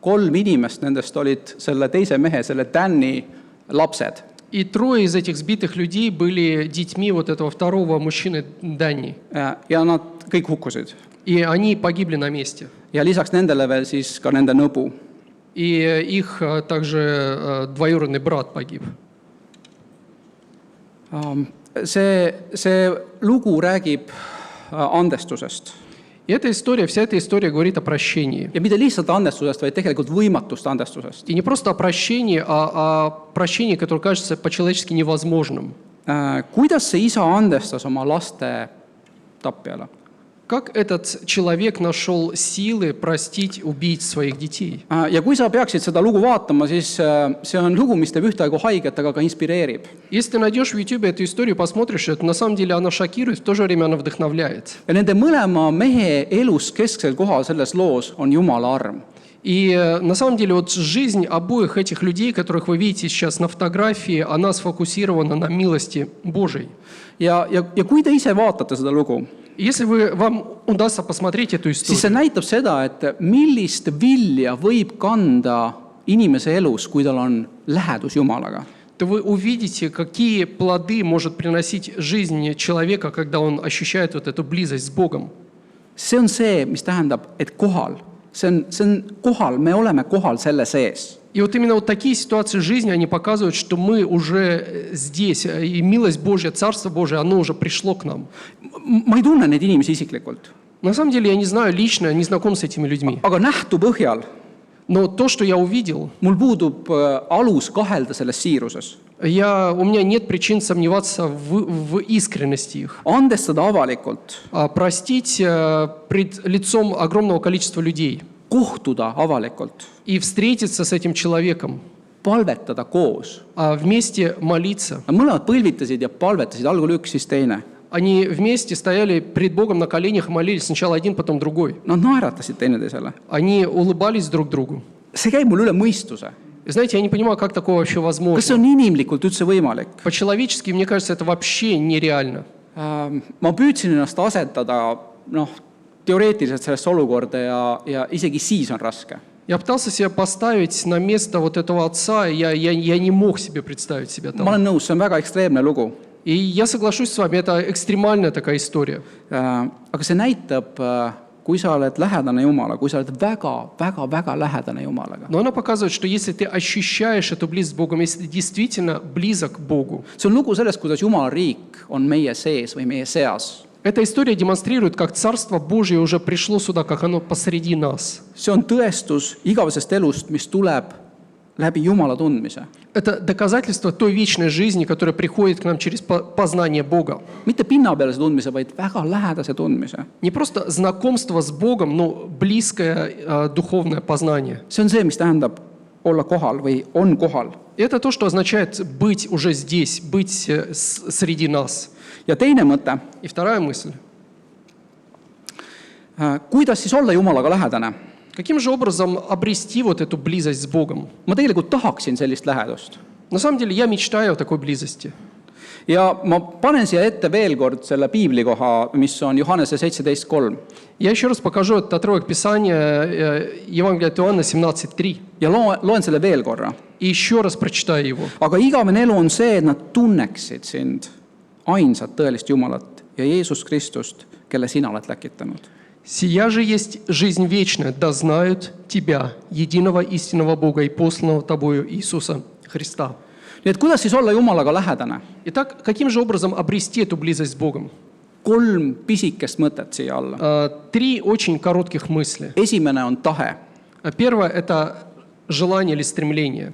kolm inimest nendest olid selle teise mehe, selle Danny lapsed. И трое из этих сбитых людей были детьми вот этого второго мужчины Данни. Ja nad kõik hukkusid. И они погибли на месте. Ja lisaks nendele veel siis ka nende nõbu. И их также двоюродный брат погиб. See lugu räägib andestusest. И эта история, вся эта история говорит о прощении. Ja mitte lihtsalt andestusest, vaid tegelikult võimatust andestusest. И не просто о прощении, а о прощении, которое кажется по-человечески невозможным. Kuidas see isa andestas oma laste tapjale? Как этот человек нашел силы простить убийц своих детей? Ja kui sa peaksid seda lugu vaatama, siis see on lugu, mis teeb ühtaegu haiget, aga ka inspireerib. Если ты найдешь в YouTube эту историю, посмотришь, это на самом деле она шокирует, в то же время она вдохновляет. Ja nende mõlema mehe elus kesksel kohal selles loos on Jumala arm. И на самом деле вот жизнь обоих этих людей, которых вы видите сейчас на фотографии, она сфокусирована на милости Божией. Ja kui te ise vaatate seda lugu, Если вам удастся посмотреть эту siis see историю, näitab seda, et millist vilja võib kanda inimese elus, kui tal on lähedus Jumalaga. то вы увидите, какие плоды может приносить жизнь человека, когда он ощущает вот эту близость с Богом. See on see, mis tähendab, et kohal. See on kohal, me oleme kohal selle sees. И вот именно вот такие ситуации жизни, они показывают, что мы уже здесь, и милость Божья, Царство Божие, оно уже пришло к нам. Ma ei tunne neid inimesi isiklikult, На самом деле я не знаю лично, не знаком с этими людьми. aga nähtu põhjal Но то, что я увидел, mul puudub alus kahelda selles siiruses. у меня нет причин сомневаться в искренности их. Andestada avalikult, Простить пред лицом огромного количества людей kohtuda avalikult, и встретиться с этим человеком, palvetada koos. вместе молиться. Nad mõlemad põlvitasid ja palvetasid, algul üks, siis teine. Они вместе стояли пред Богом на коленях и молились, сначала один, потом другой. Nad naeratasid teineteisele. Они улыбались друг другу. See käib mul üle mõistuse. И знаете, я не понимаю, как такое вообще Kas see возможно. on inimlikult üldse võimalik? По-человечески, мне кажется, это вообще нереально. Ma püüdsin ennast asetada teoreetiliselt sellesse olukorda ja isegi siis on raske. Я пытался себя поставить на место вот этого отца, и я не мог себе представить себя Ma там. olen nõus, see on väga ekstreemne lugu. И я соглашусь с вами, это экстремальная такая история. Aga see näitab, kui sa oled lähedane Jumala, kui sa oled väga lähedane Jumalaga. Но она показывает, что если ты ощущаешь эту близость с Богом, если ты действительно близок к Богу, See on lugu sellest, kuidas Jumala riik on meie sees või meie seas. эта история демонстрирует, как Царство Божие уже пришло сюда, как оно посреди нас. See on tõestus igavesest elust, mis tuleb läbi Jumala tundmise. Это доказательство той вечной жизни, которая приходит к нам через познание Бога. Mitte pinnapealse tundmise, vaid väga lähedase tundmise. Не просто знакомство с Богом, но близкое духовное познание. See on see, mis tähendab olla kohal või on kohal. Это то, что означает быть уже здесь, быть среди нас. Ja teine mõte, И вторая мысль. kuidas siis olla Jumalaga lähedane? Каким же образом обрести вот эту близость с Богом? Ma tegelikult tahaksin sellist lähedust. На самом деле я мечтаю о такой близости. Ja ma panen siia ette veel kord selle piiblikoha, mis on Johannese 17.3. Я еще раз покажу этот отрывок Писания, Евангелия от Иоанна 17.3. Ja loen selle veel korra. И еще раз прочитаю его. Aga igavene elu on see, et nad tunneksid sind, ainsat tõelist Jumalat ja Jeesus Kristust, kelle sina oled läkitanud. «Сия же есть жизнь вечная, да знают Тебя, единого истинного Бога и посланного Тобою Иисуса Христа». Nii et kuidas siis olla Jumalaga lähedane? Итак, каким же образом обрести эту близость с Богом? 3 pisikest mõtet siia alla. 3 очень коротких мысли. Esimene on tahe. Первое – это желание или стремление.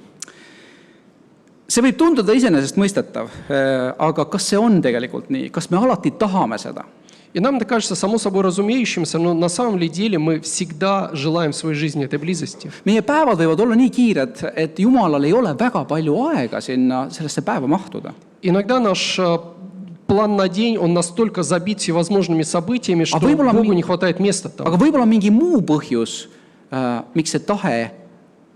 See võib tunduda iseenesestmõistetav, aga kas see on tegelikult nii? Kas me alati tahame seda? И нам это кажется само собой разумеющимся, но на самом ли деле мы всегда желаем в своей жизни этой близости. Meie päevad võivad olla nii kiired, et Jumalal ei ole väga palju aega sinna sellesse päeva mahtuda. Иногда наш план на день, он настолько забит всевозможными событиями, что võib-olla Богу не хватает места там. Aga võib-olla mingi muu põhjus, miks see tahe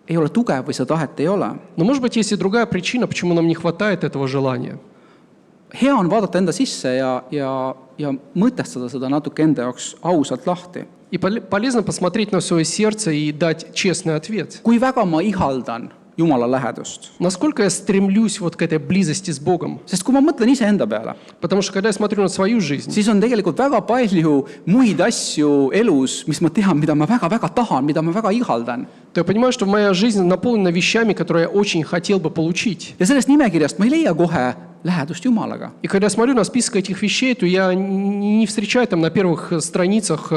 ei ole tugev või seda tahet ei ole. Но может быть есть и другая причина, почему нам не хватает этого желания. Hea on vaadata enda sisse ja mõtestada seda natuke enda jaoks ausalt lahti. И полезно посмотреть на свое сердце и дать честный ответ. Kui väga ma ihaldan Jumala lähedust? Насколько я стремлюсь вот к этой близости с Богом? Sest kui ma mõtlen iseenda peale, Потому что когда я смотрю на свою жизнь, siis on tegelikult väga palju muid asju elus, mis ma tean, mida ma väga-väga tahan, mida ma väga ihaldan. то я понимаю, что моя жизнь наполнена вещами, которые я очень хотел бы получить. Ja sellest nimekirjast ma ei leia kohe lähedust Jumalaga. И когда я смотрю на список этих вещей, то я не встречаю там на первых страницах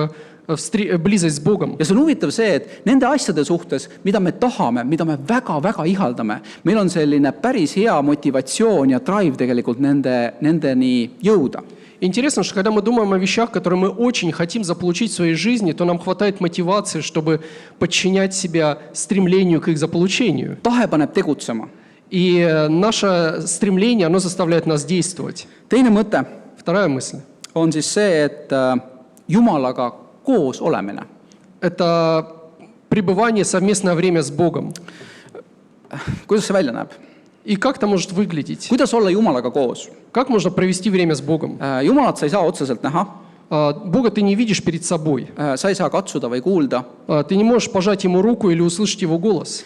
близость с Богом. Ja see on huvitav see, et nende asjade suhtes, mida me tahame, mida me väga-väga ihaldame, meil on selline päris hea motivatsioon ja drive tegelikult nendeni jõuda. Интересно, что когда мы думаем о вещах, которые мы очень хотим заполучить в своей жизни, то нам хватает мотивации, чтобы подчинять себя стремлению к их заполучению. Tahe paneb tegutsema. И наше стремление, оно заставляет нас действовать. Teine mõte Вторая мысль. on siis see, et Jumalaga koos olemine. Это пребывание, совместное время с Богом. Kuidas see välja näeb? И как это может выглядеть? Kuidas olla Jumalaga koos? Как можно провести время с Богом? Jumalat sa ei saa otseselt näha, Бога ты не видишь перед собой. sa ei saa katsuda või kuulda. Ты не можешь пожать ему руку или услышать его голос.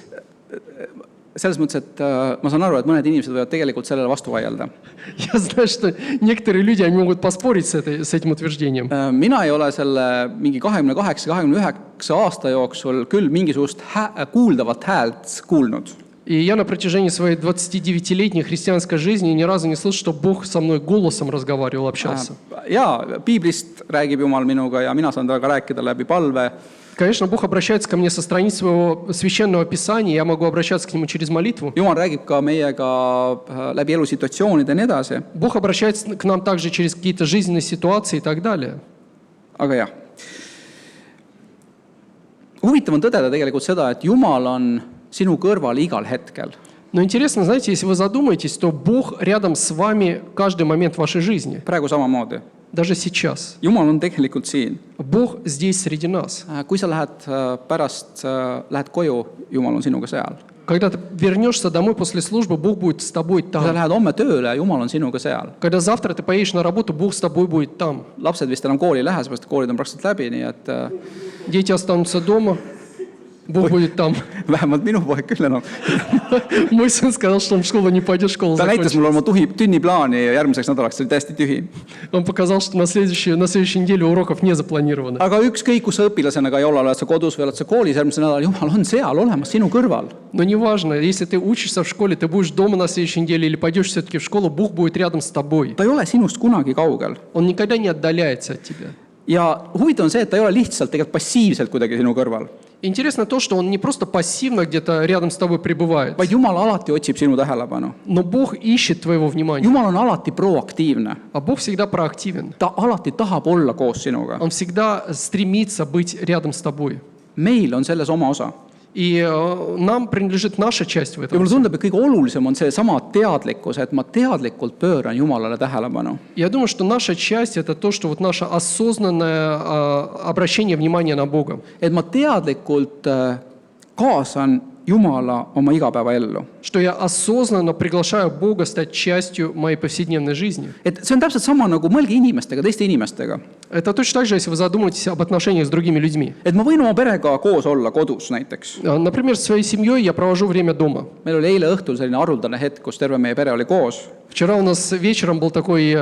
Selles mõttes, et ma saan aru, et mõned inimesed võivad tegelikult sellele vastu vaielda. Я знаю, что некоторые люди, они могут поспорить с этим утверждением. Mina ei ole selle mingi 28-29 aasta jooksul küll mingisugust kuuldavat häält kuulnud. И я на протяжении своей 29-летней христианской жизни ни разу не слышал, что Бог со мной голосом разговаривал, общался. Jaa, piiblist räägib Jumal minuga ja mina saan temaga rääkida läbi palve. Конечно, Бог обращается ко мне со страниц своего священного писания, я могу обращаться к Нему через молитву. Jumal räägib ka meiega läbi elusituatsioonide ja nii edasi. Бог обращается к нам также через какие-то жизненные ситуации и так далее. Aga jah. Huvitav on tõdeda tegelikult seda, et Jumal on sinu kõrval igal hetkel. Но интересно, знаете, если вы задумаетесь, то Бог рядом с вами каждый момент вашей жизни. Praegu samamoodi. Даже сейчас. Jumal on tegelikult siin. Бог здесь среди нас. Kui sa pärast lähed koju, Jumal on sinuga seal. Когда ты вернешься домой после службы, Бог будет с тобой Kui sa там. lähed homme tööle, Jumal on sinuga seal. Когда завтра ты поедешь на работу, Бог с тобой будет там. Lapsed vist enam kooli ei lähe, seepärast koolid on praktiliselt läbi, nii et Дети останутся дома, Бог будет там. vähemalt minu poeg küll enam. Мой сын сказал, что он в школу не пойдет, школа Ta näitas mulle закончится. oma tunniplaani järgmiseks nädalaks, see oli täiesti tühi. Он показал, что на следующей неделе уроков не запланировано. Aga ükskõik, kus sa õpilasena ka ei ole, oled sa kodus või oled sa koolis järgmise nädal, Jumal on seal olemas sinu kõrval. Но неважно, если ты учишься в школе, ты будешь дома на следующей неделе или пойдешь все-таки в школу, Бог будет рядом с тобой. Ta ei ole sinust kunagi kaugel. Он никогда не отдаляется от тебя. Ja huvitav on see, et ta ei ole lihtsalt tegelikult passiivselt kuidagi sinu kõrval. Интересно то, что Он не просто пассивно где-то рядом с тобой пребывает, vaid Jumal alati otsib sinu tähelepanu. но Бог ищет твоего внимания. Jumal on alati proaktiivne. А Бог всегда проактивен. Ta alati tahab olla koos sinuga. Он всегда стремится быть рядом с тобой. Meil on selles oma osa. И нам принадлежит наша часть в Ja этом. mulle tundub, et kõige olulisem on seesama teadlikkus, et ma teadlikult pööran Jumalale tähelepanu. Я думаю, что наша часть – это то, что вот наше осознанное обращение внимания на Бога. Et ma teadlikult kaasan Jumala oma igapäevaellu. Что я осознанно приглашаю Бога стать частью моей повседневной жизни. Et see on täpselt sama nagu mõelge inimestega, teiste inimestega. Это точно так же, если вы задумаетесь об отношениях с другими людьми. Et ma võin oma perega koos olla kodus näiteks. Например, с своей семьей я провожу время дома. Meil oli eile õhtul selline haruldane hetk, kus terve meie pere oli koos. Вчера у нас вечером был такой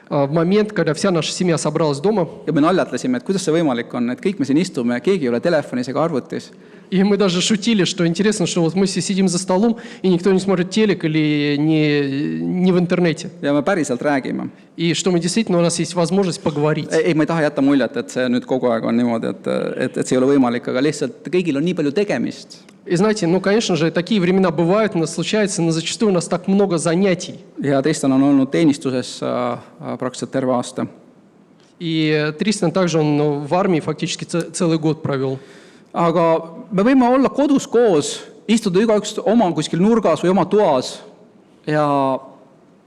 момент, когда вся наша семья собралась дома. Ja me naljatlesime, et kuidas see võimalik on, et kõik me siin istume, keegi ei ole telefonis ega arvutis. И мы даже шутили, что интересно, что вот мы все сидим за столом, и никто не смотрит телек или не в интернете. Ja me päriselt räägime. И что мы действительно, у нас есть возможность поговорить. Ei, ma ei taha jätta muljet, et see nüüd kogu aeg on niimoodi, et see ei ole võimalik, aga lihtsalt kõigil on nii palju tegemist. И знаете, ну, конечно же, такие времена бывают, у нас случается, но зачастую у нас так много занятий. Ja Tristan on olnud teenistuses praktiliselt terve aasta. И Тристан также, он в армии фактически целый год провел. Aga me võime olla kodus koos, istuda igaüks oma kuskil nurgas või oma toas ja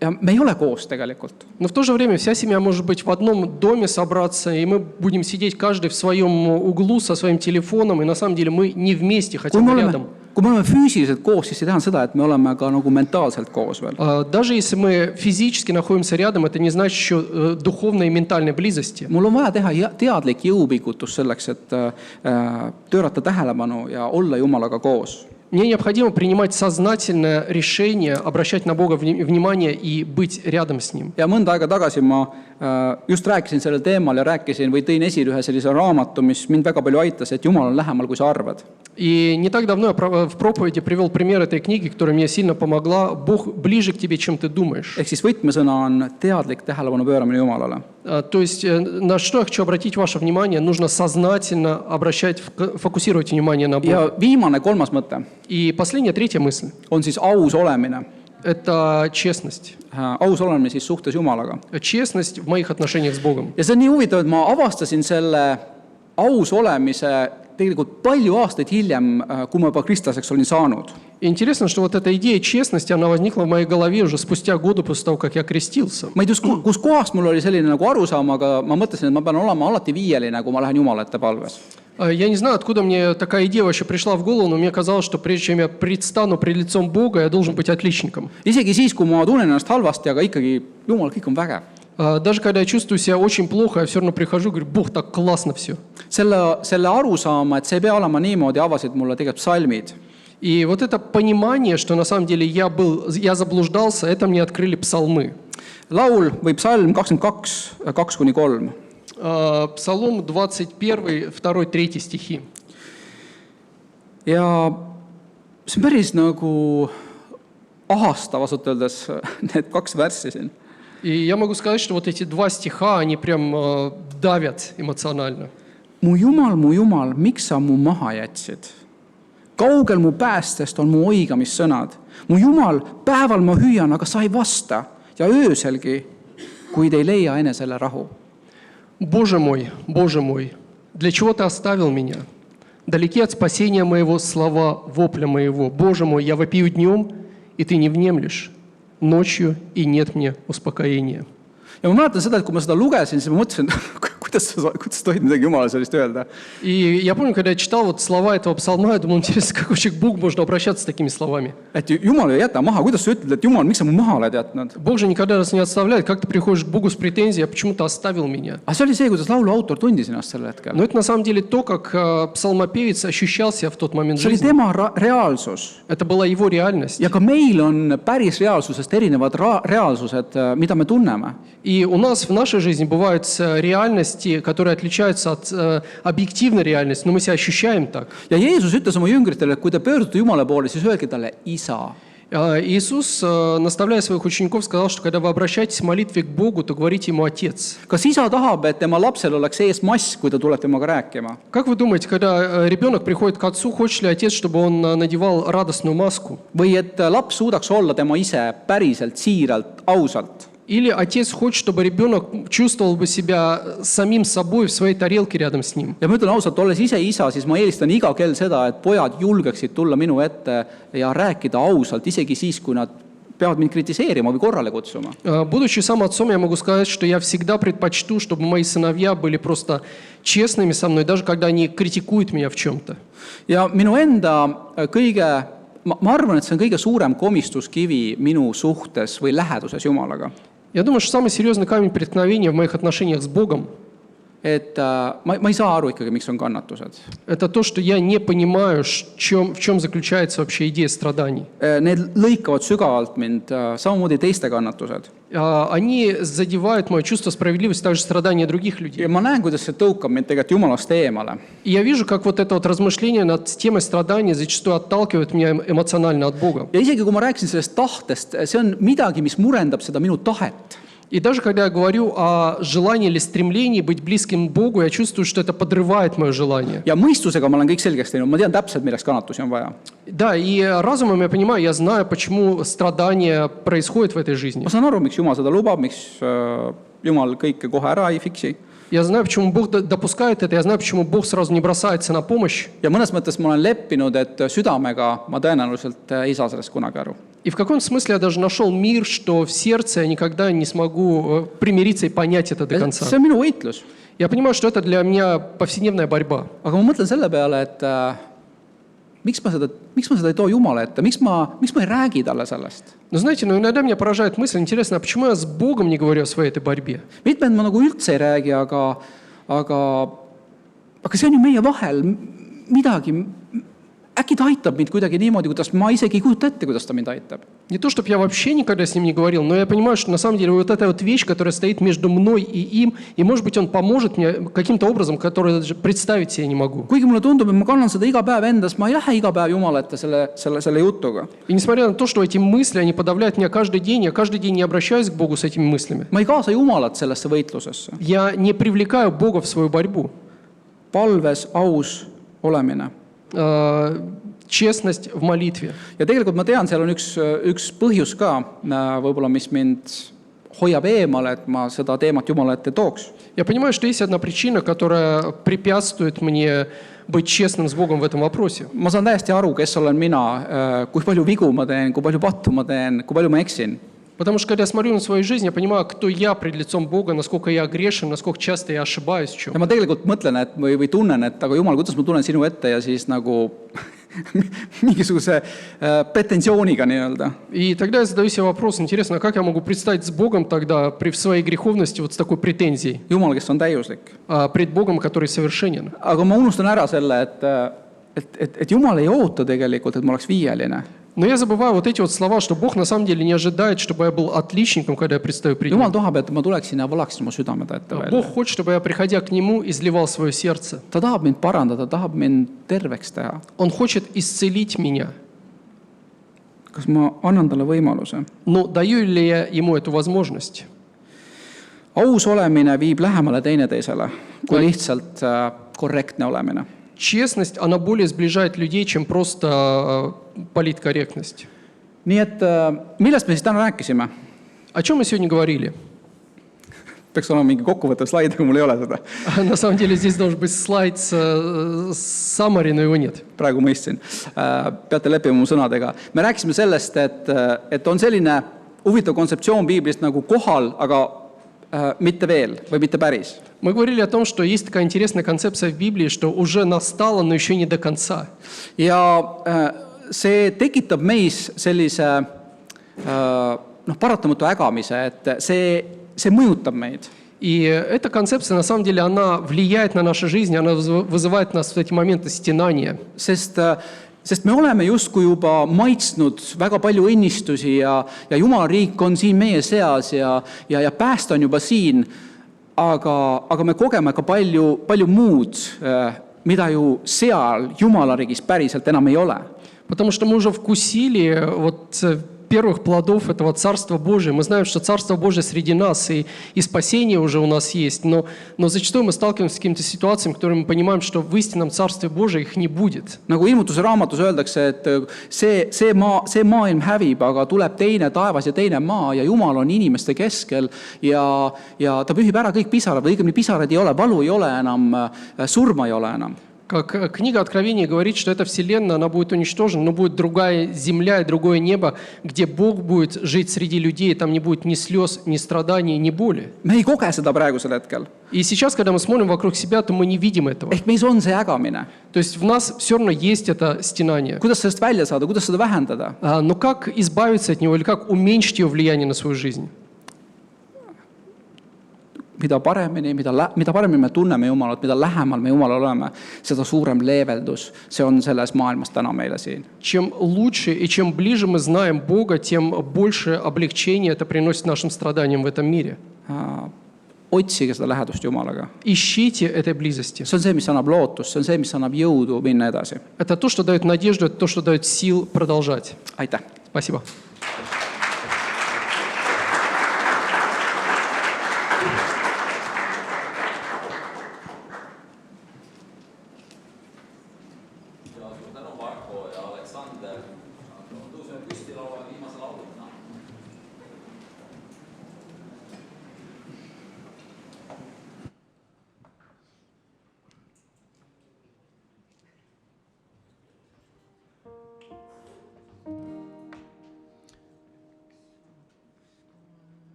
me ei ole koos tegelikult. Но в то же время вся семья может быть в одном доме собраться, и мы будем сидеть каждый в своем углу со своим телефоном, и на самом деле мы не вместе, хотя бы рядом. Kui me oleme füüsiliselt koos, siis ei tähenda seda, et me oleme ka nagu mentaalselt koos veel. Даже если мы физически находимся рядом, это не значит еще духовной и ментальной близости. Mul on vaja teha teadlik jõupingutus selleks, et pöörata tähelepanu ja olla Jumalaga koos. Мне необходимо принимать сознательное решение, обращать на Бога внимание и быть рядом с Ним. Ja mõnda aega tagasi ma just rääkisin sellel teemal ja tõin esile ühe sellise raamatu, mis mind väga palju aitas, et Jumal on lähemal, kui sa arvad. И не так давно я в проповеди привел пример этой книги, которая мне сильно помогла. Бог ближе к тебе, чем ты думаешь. Ehk siis võtmesõna on teadlik tähelepanu pööramine Jumalale. То есть на что я хочу обратить ваше внимание, нужно сознательно фокусировать внимание на Бога. Ja viimane, kolmas mõte И последняя, третья мысль. on siis aus olemine. Это честность. Aus olemine siis suhtes Jumalaga. Честность в моих отношениях с Богом. Ja see on nii huvitav, et ma avastasin selle aus olemise tegelikult palju aastaid hiljem, kui ma juba kristlaseks olin saanud. И интересно, что вот эта идея честности, она возникла в моей голове уже спустя годы после того, как я крестился. Ma ei tea, kus kohast mul oli selline nagu arusaam, aga ma mõtlesin, et ma pean olema alati viieline, kui ma lähen Jumala ette palves. Я не знаю, откуда мне такая идея вообще пришла в голову, но мне казалось, что прежде чем я предстану пред лицом Бога, я должен быть отличником. Isegi siis, kui ma tunnen ennast halvasti, aga ikkagi Jumal, kõik on vägev. Даже когда я чувствую себя очень плохо, я все равно прихожу и говорю, Бог, так классно все. Selle arusaama, et see ei pea olema niimoodi, avasid mulle tegelikult psalmid. И вот это понимание, что на самом деле я заблуждался, это мне открыли псалмы. Laul või psalm 22, 2-3. Псалом 21, 2, 3 стихи. Ja see on päris nagu ahastav, ausalt öeldes, need kaks värssi siin. И я могу сказать, что вот эти два стиха, они прям давят эмоционально. Mu Jumal, miks sa mu maha jätsid? Kaugel mu päästest on mu oigamissõnad. Mu Jumal, päeval ma hüüan, aga sa ei vasta. Ja ööselgi, kuid ei leia enesele rahu. Боже мой, для чего ты оставил меня? Далеки от спасения моего слова, вопля моего. Боже мой, я вопию днем, и ты не внемлешь. Ночью, и нет мне успокоения. Ja ma mäletan seda, et kui ma seda lugesin, siis ma mõtlesin, kuidas tohid midagi Jumala sellist öelda. И я помню, когда я читал вот слова этого псалма, я думал, интересно, как вообще к Богу можно обращаться с такими словами. Et Jumal ei jäta maha, kuidas sa ütled, et Jumal, miks sa mu maha oled jätnud? Бог же никогда нас не оставляет. Как ты приходишь к Богу с претензией, а почему ты оставил меня? Aga see oli see, kuidas laulu autor tundis ennast sel hetkel. Но это на самом деле то, как псалмопевец ощущал себя в тот момент See oli жизни. tema reaalsus. Это была его реальность. Ja ka meil on päris reaalsusest erinevad reaalsused, mida me tunneme. И у нас в нашей жизни бывают реальности, которые отличаются от объективной реальности, но мы себя ощущаем так. Ja Jeesus ütles oma jüngritele, et kui te pöördute Jumala poole, siis öelge talle isa. Иисус, наставляя своих учеников, сказал, что когда вы обращаетесь в молитве к Богу, то говорите Ему «Отец». Kas isa tahab, et tema lapsel oleks ees mask, kui ta tuleb temaga rääkima? Как вы думаете, когда ребенок приходит к отцу, хочет ли отец, чтобы он надевал радостную маску? Või et laps suudaks olla tema ise päriselt, siiralt, ausalt? Или отец хочет, чтобы ребенок чувствовал бы себя самим собой в своей тарелке рядом с ним? Ja ma ütlen ausalt, olles ise isa, siis ma eelistan iga kell seda, et pojad julgeksid tulla minu ette ja rääkida ausalt, isegi siis, kui nad peavad mind kritiseerima või korrale kutsuma. Будучи сам отцом, я могу сказать, что я всегда предпочту, чтобы мои сыновья были просто честными со мной, даже когда они критикуют меня в чем-то. Ja minu enda kõige, ma arvan, et see on kõige suurem komistuskivi minu suhtes või läheduses Jumalaga. Я думаю, что самый серьезный камень преткновения в моих отношениях с Богом Et ma ei saa aru ikkagi, miks on kannatused. – это то, что я не понимаю, в чем заключается вообще идея страданий. Need lõikavad sügavalt mind, samamoodi teiste kannatused. Они задевают мое чувство справедливости, также страдания других людей. Ja ma näen, kuidas see tõukab mind tegelikult Jumalast eemale. И я вижу, как вот это вот размышление над темой страданий зачастую отталкивает меня эмоционально от Бога. Ja isegi kui ma rääkisin sellest tahtest, see on midagi, mis murendab seda minu tahet. И даже когда я говорю о желании или стремлении быть близким к Богу, я чувствую, что это подрывает мое желание. Ja mõistusega ma olen kõik selgeks teinud, ma tean täpselt, milleks kannatusi on vaja. Да, и разумом я понимаю, я знаю, почему страдания происходят в этой жизни. Ma saan aru, miks Jumal seda lubab, miks Jumal kõike kohe ära ei fiksi. Я знаю, почему Бог допускает это, я знаю, почему Бог сразу не бросается на помощь. Ja mõnes mõttes ma olen leppinud, et südamega ma tõenäoliselt ei saa sellest kunagi aru. И в каком-то смысле я даже нашел мир, что в сердце я никогда не смогу примириться и понять это до конца. See on minu võitlus. Я понимаю, что это для меня повседневная борьба. Aga ma mõtlen selle peale, et miks ma seda ei too Jumala ette, miks ma ei räägi talle sellest. Но знаете, иногда меня поражает мысль, интересно, а почему я с Богом не говорю о своей этой борьбе? Mitmed ma nagu üldse ei räägi, aga see on ju meie vahel midagi. Äkki ta aitab mind kuidagi niimoodi, kuidas ma isegi ei kujuta ette, kuidas ta mind aitab. Не то, чтобы я вообще никогда с ним не говорил, но я понимаю, что на самом деле вот эта вот вещь, которая стоит между мной и им, и, может быть, он поможет мне каким-то образом, который я даже представить себе не могу. Kuigi mulle tundub, et ma kannan seda iga päev endas, ma ei lähe iga päev Jumala ette selle jutuga. И несмотря на то, что эти мысли, они подавляют меня каждый день, я каждый день не обращаюсь к Богу с этими мыслями. Ma ei kaasa Jumalat sellesse võitlusesse. Я не привлекаю Бога в свою борьбу. Palves aus olemine. Честность в молитве. Ja tegelikult ma tean, seal on üks põhjus ka, võib-olla mis mind hoiab eemale, et ma seda teemat Jumala ette tooks. Я понимаю, что есть одна причина, которая препятствует мне быть честным с Богом в этом вопросе. Ma saan täiesti aru, kes olen mina, kui palju vigu ma teen, kui palju pattu ma teen, kui palju ma eksin. Потому что когда я смотрю на свою жизнь, я понимаю, кто я пред лицом Бога, насколько я грешен, насколько часто я ошибаюсь в чем. Ja ma tegelikult mõtlen, et või tunnen, et aga Jumal, kuidas ma tulen sinu ette ja siis nagu mingisuguse pretensiooniga nii-öelda. И тогда я задаю себе вопрос, интересно, как я могу предстать с Богом тогда при своей греховности вот с такой претензией? Jumal, kes on täiuslik. Пред Богом, который совершенен. Aga ma unustan ära selle, et Jumal ei oota tegelikult, et ma oleks viieline. Но я забываю вот эти вот слова, что Бог на самом деле не ожидает, чтобы я был отличником, когда я предстаю пред Ним. Jumal tahab, et ma tuleksin ja valaksin mu südame ta ette välja. Бог хочет, чтобы я, приходя к Нему, изливал свое сердце. Ta tahab mind parandada, tahab mind terveks teha. Он хочет исцелить меня. Kas ma annan talle võimaluse? Но даю ли я Ему эту возможность? Aus olemine viib lähemale teineteisele, kui lihtsalt korrektne olemine. Честность, она более сближает людей, чем просто политкорректность. Nii et millest me siis täna rääkisime? О чем мы сегодня говорили? Peaks olema mingi kokkuvõttev slaid, aga mul ei ole seda. На самом деле здесь должен быть слайд с summary, но его нет. Praegu mõistsin. Peate leppima mu sõnadega. Me rääkisime sellest, et on selline huvitav kontseptsioon Biiblist nagu kohal, aga mitte veel või mitte päris. Мы говорили о том, что есть такая интересная концепция в Библии, что уже настало, но еще не до конца. Ja see tekitab meis sellise paratamatu ägamise, et see mõjutab meid. И эта концепция, на самом деле, она влияет на нашу жизнь, она вызывает нас в эти моменты стенания. Sest me oleme justkui juba maitsnud väga palju õnnistusi ja Jumala riik on siin meie seas ja pääst on juba siin, aga me kogeme ka palju muud, mida ju seal Jumala riigis päriselt enam ei ole. Потому что мы уже вкусили вот первых плодов этого Царства Божия. Мы знаем, что Царство Божие среди нас, и спасение уже у нас есть. Но зачастую мы сталкиваемся с какими-то ситуациями, в которых мы понимаем, что в истинном Царстве Божие их не будет. Nagu ilmutuse raamatus öeldakse, et see maailm hävib, aga tuleb teine taevas ja teine maa ja Jumal on inimeste keskel ja ta pühib ära kõik pisarad, või õigemini pisarad ei ole, valu ei ole enam, surma ei ole enam. Как книга Откровения говорит, что эта вселенная, она будет уничтожена, но будет другая земля и другое небо, где Бог будет жить среди людей, там не будет ни слез, ни страданий, ни боли. Me ei koge seda praegusel hetkel. И сейчас, когда мы смотрим вокруг себя, то мы не видим этого. Ehk meis on see ägamine. То есть в нас все равно есть это стенание. Kuidas sellest välja saada, kuidas seda vähendada? Но как избавиться от него или как уменьшить его влияние на свою жизнь? Mida paremini me tunneme Jumalat, mida lähemal me Jumalal oleme, seda suurem leeveldus see on selles maailmas täna meile siin. Чем лучше и чем ближе мы знаем Бога, тем больше облегчения это приносит нашим страданиям в этом мире. Otsige seda lähedust Jumalaga. Ищите этой близости. See on see, mis annab lootust, see on see, mis annab jõudu minna edasi. Это то, что дает надежду, это то, что дает сил продолжать. Aitäh! Спасибо.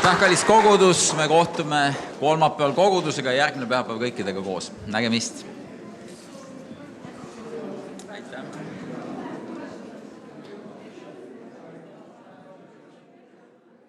Aitäh, kallis kogudus, me kohtume kolmapäeval kogudusega ja järgmine päevapäev kõikidega koos. Nägemist!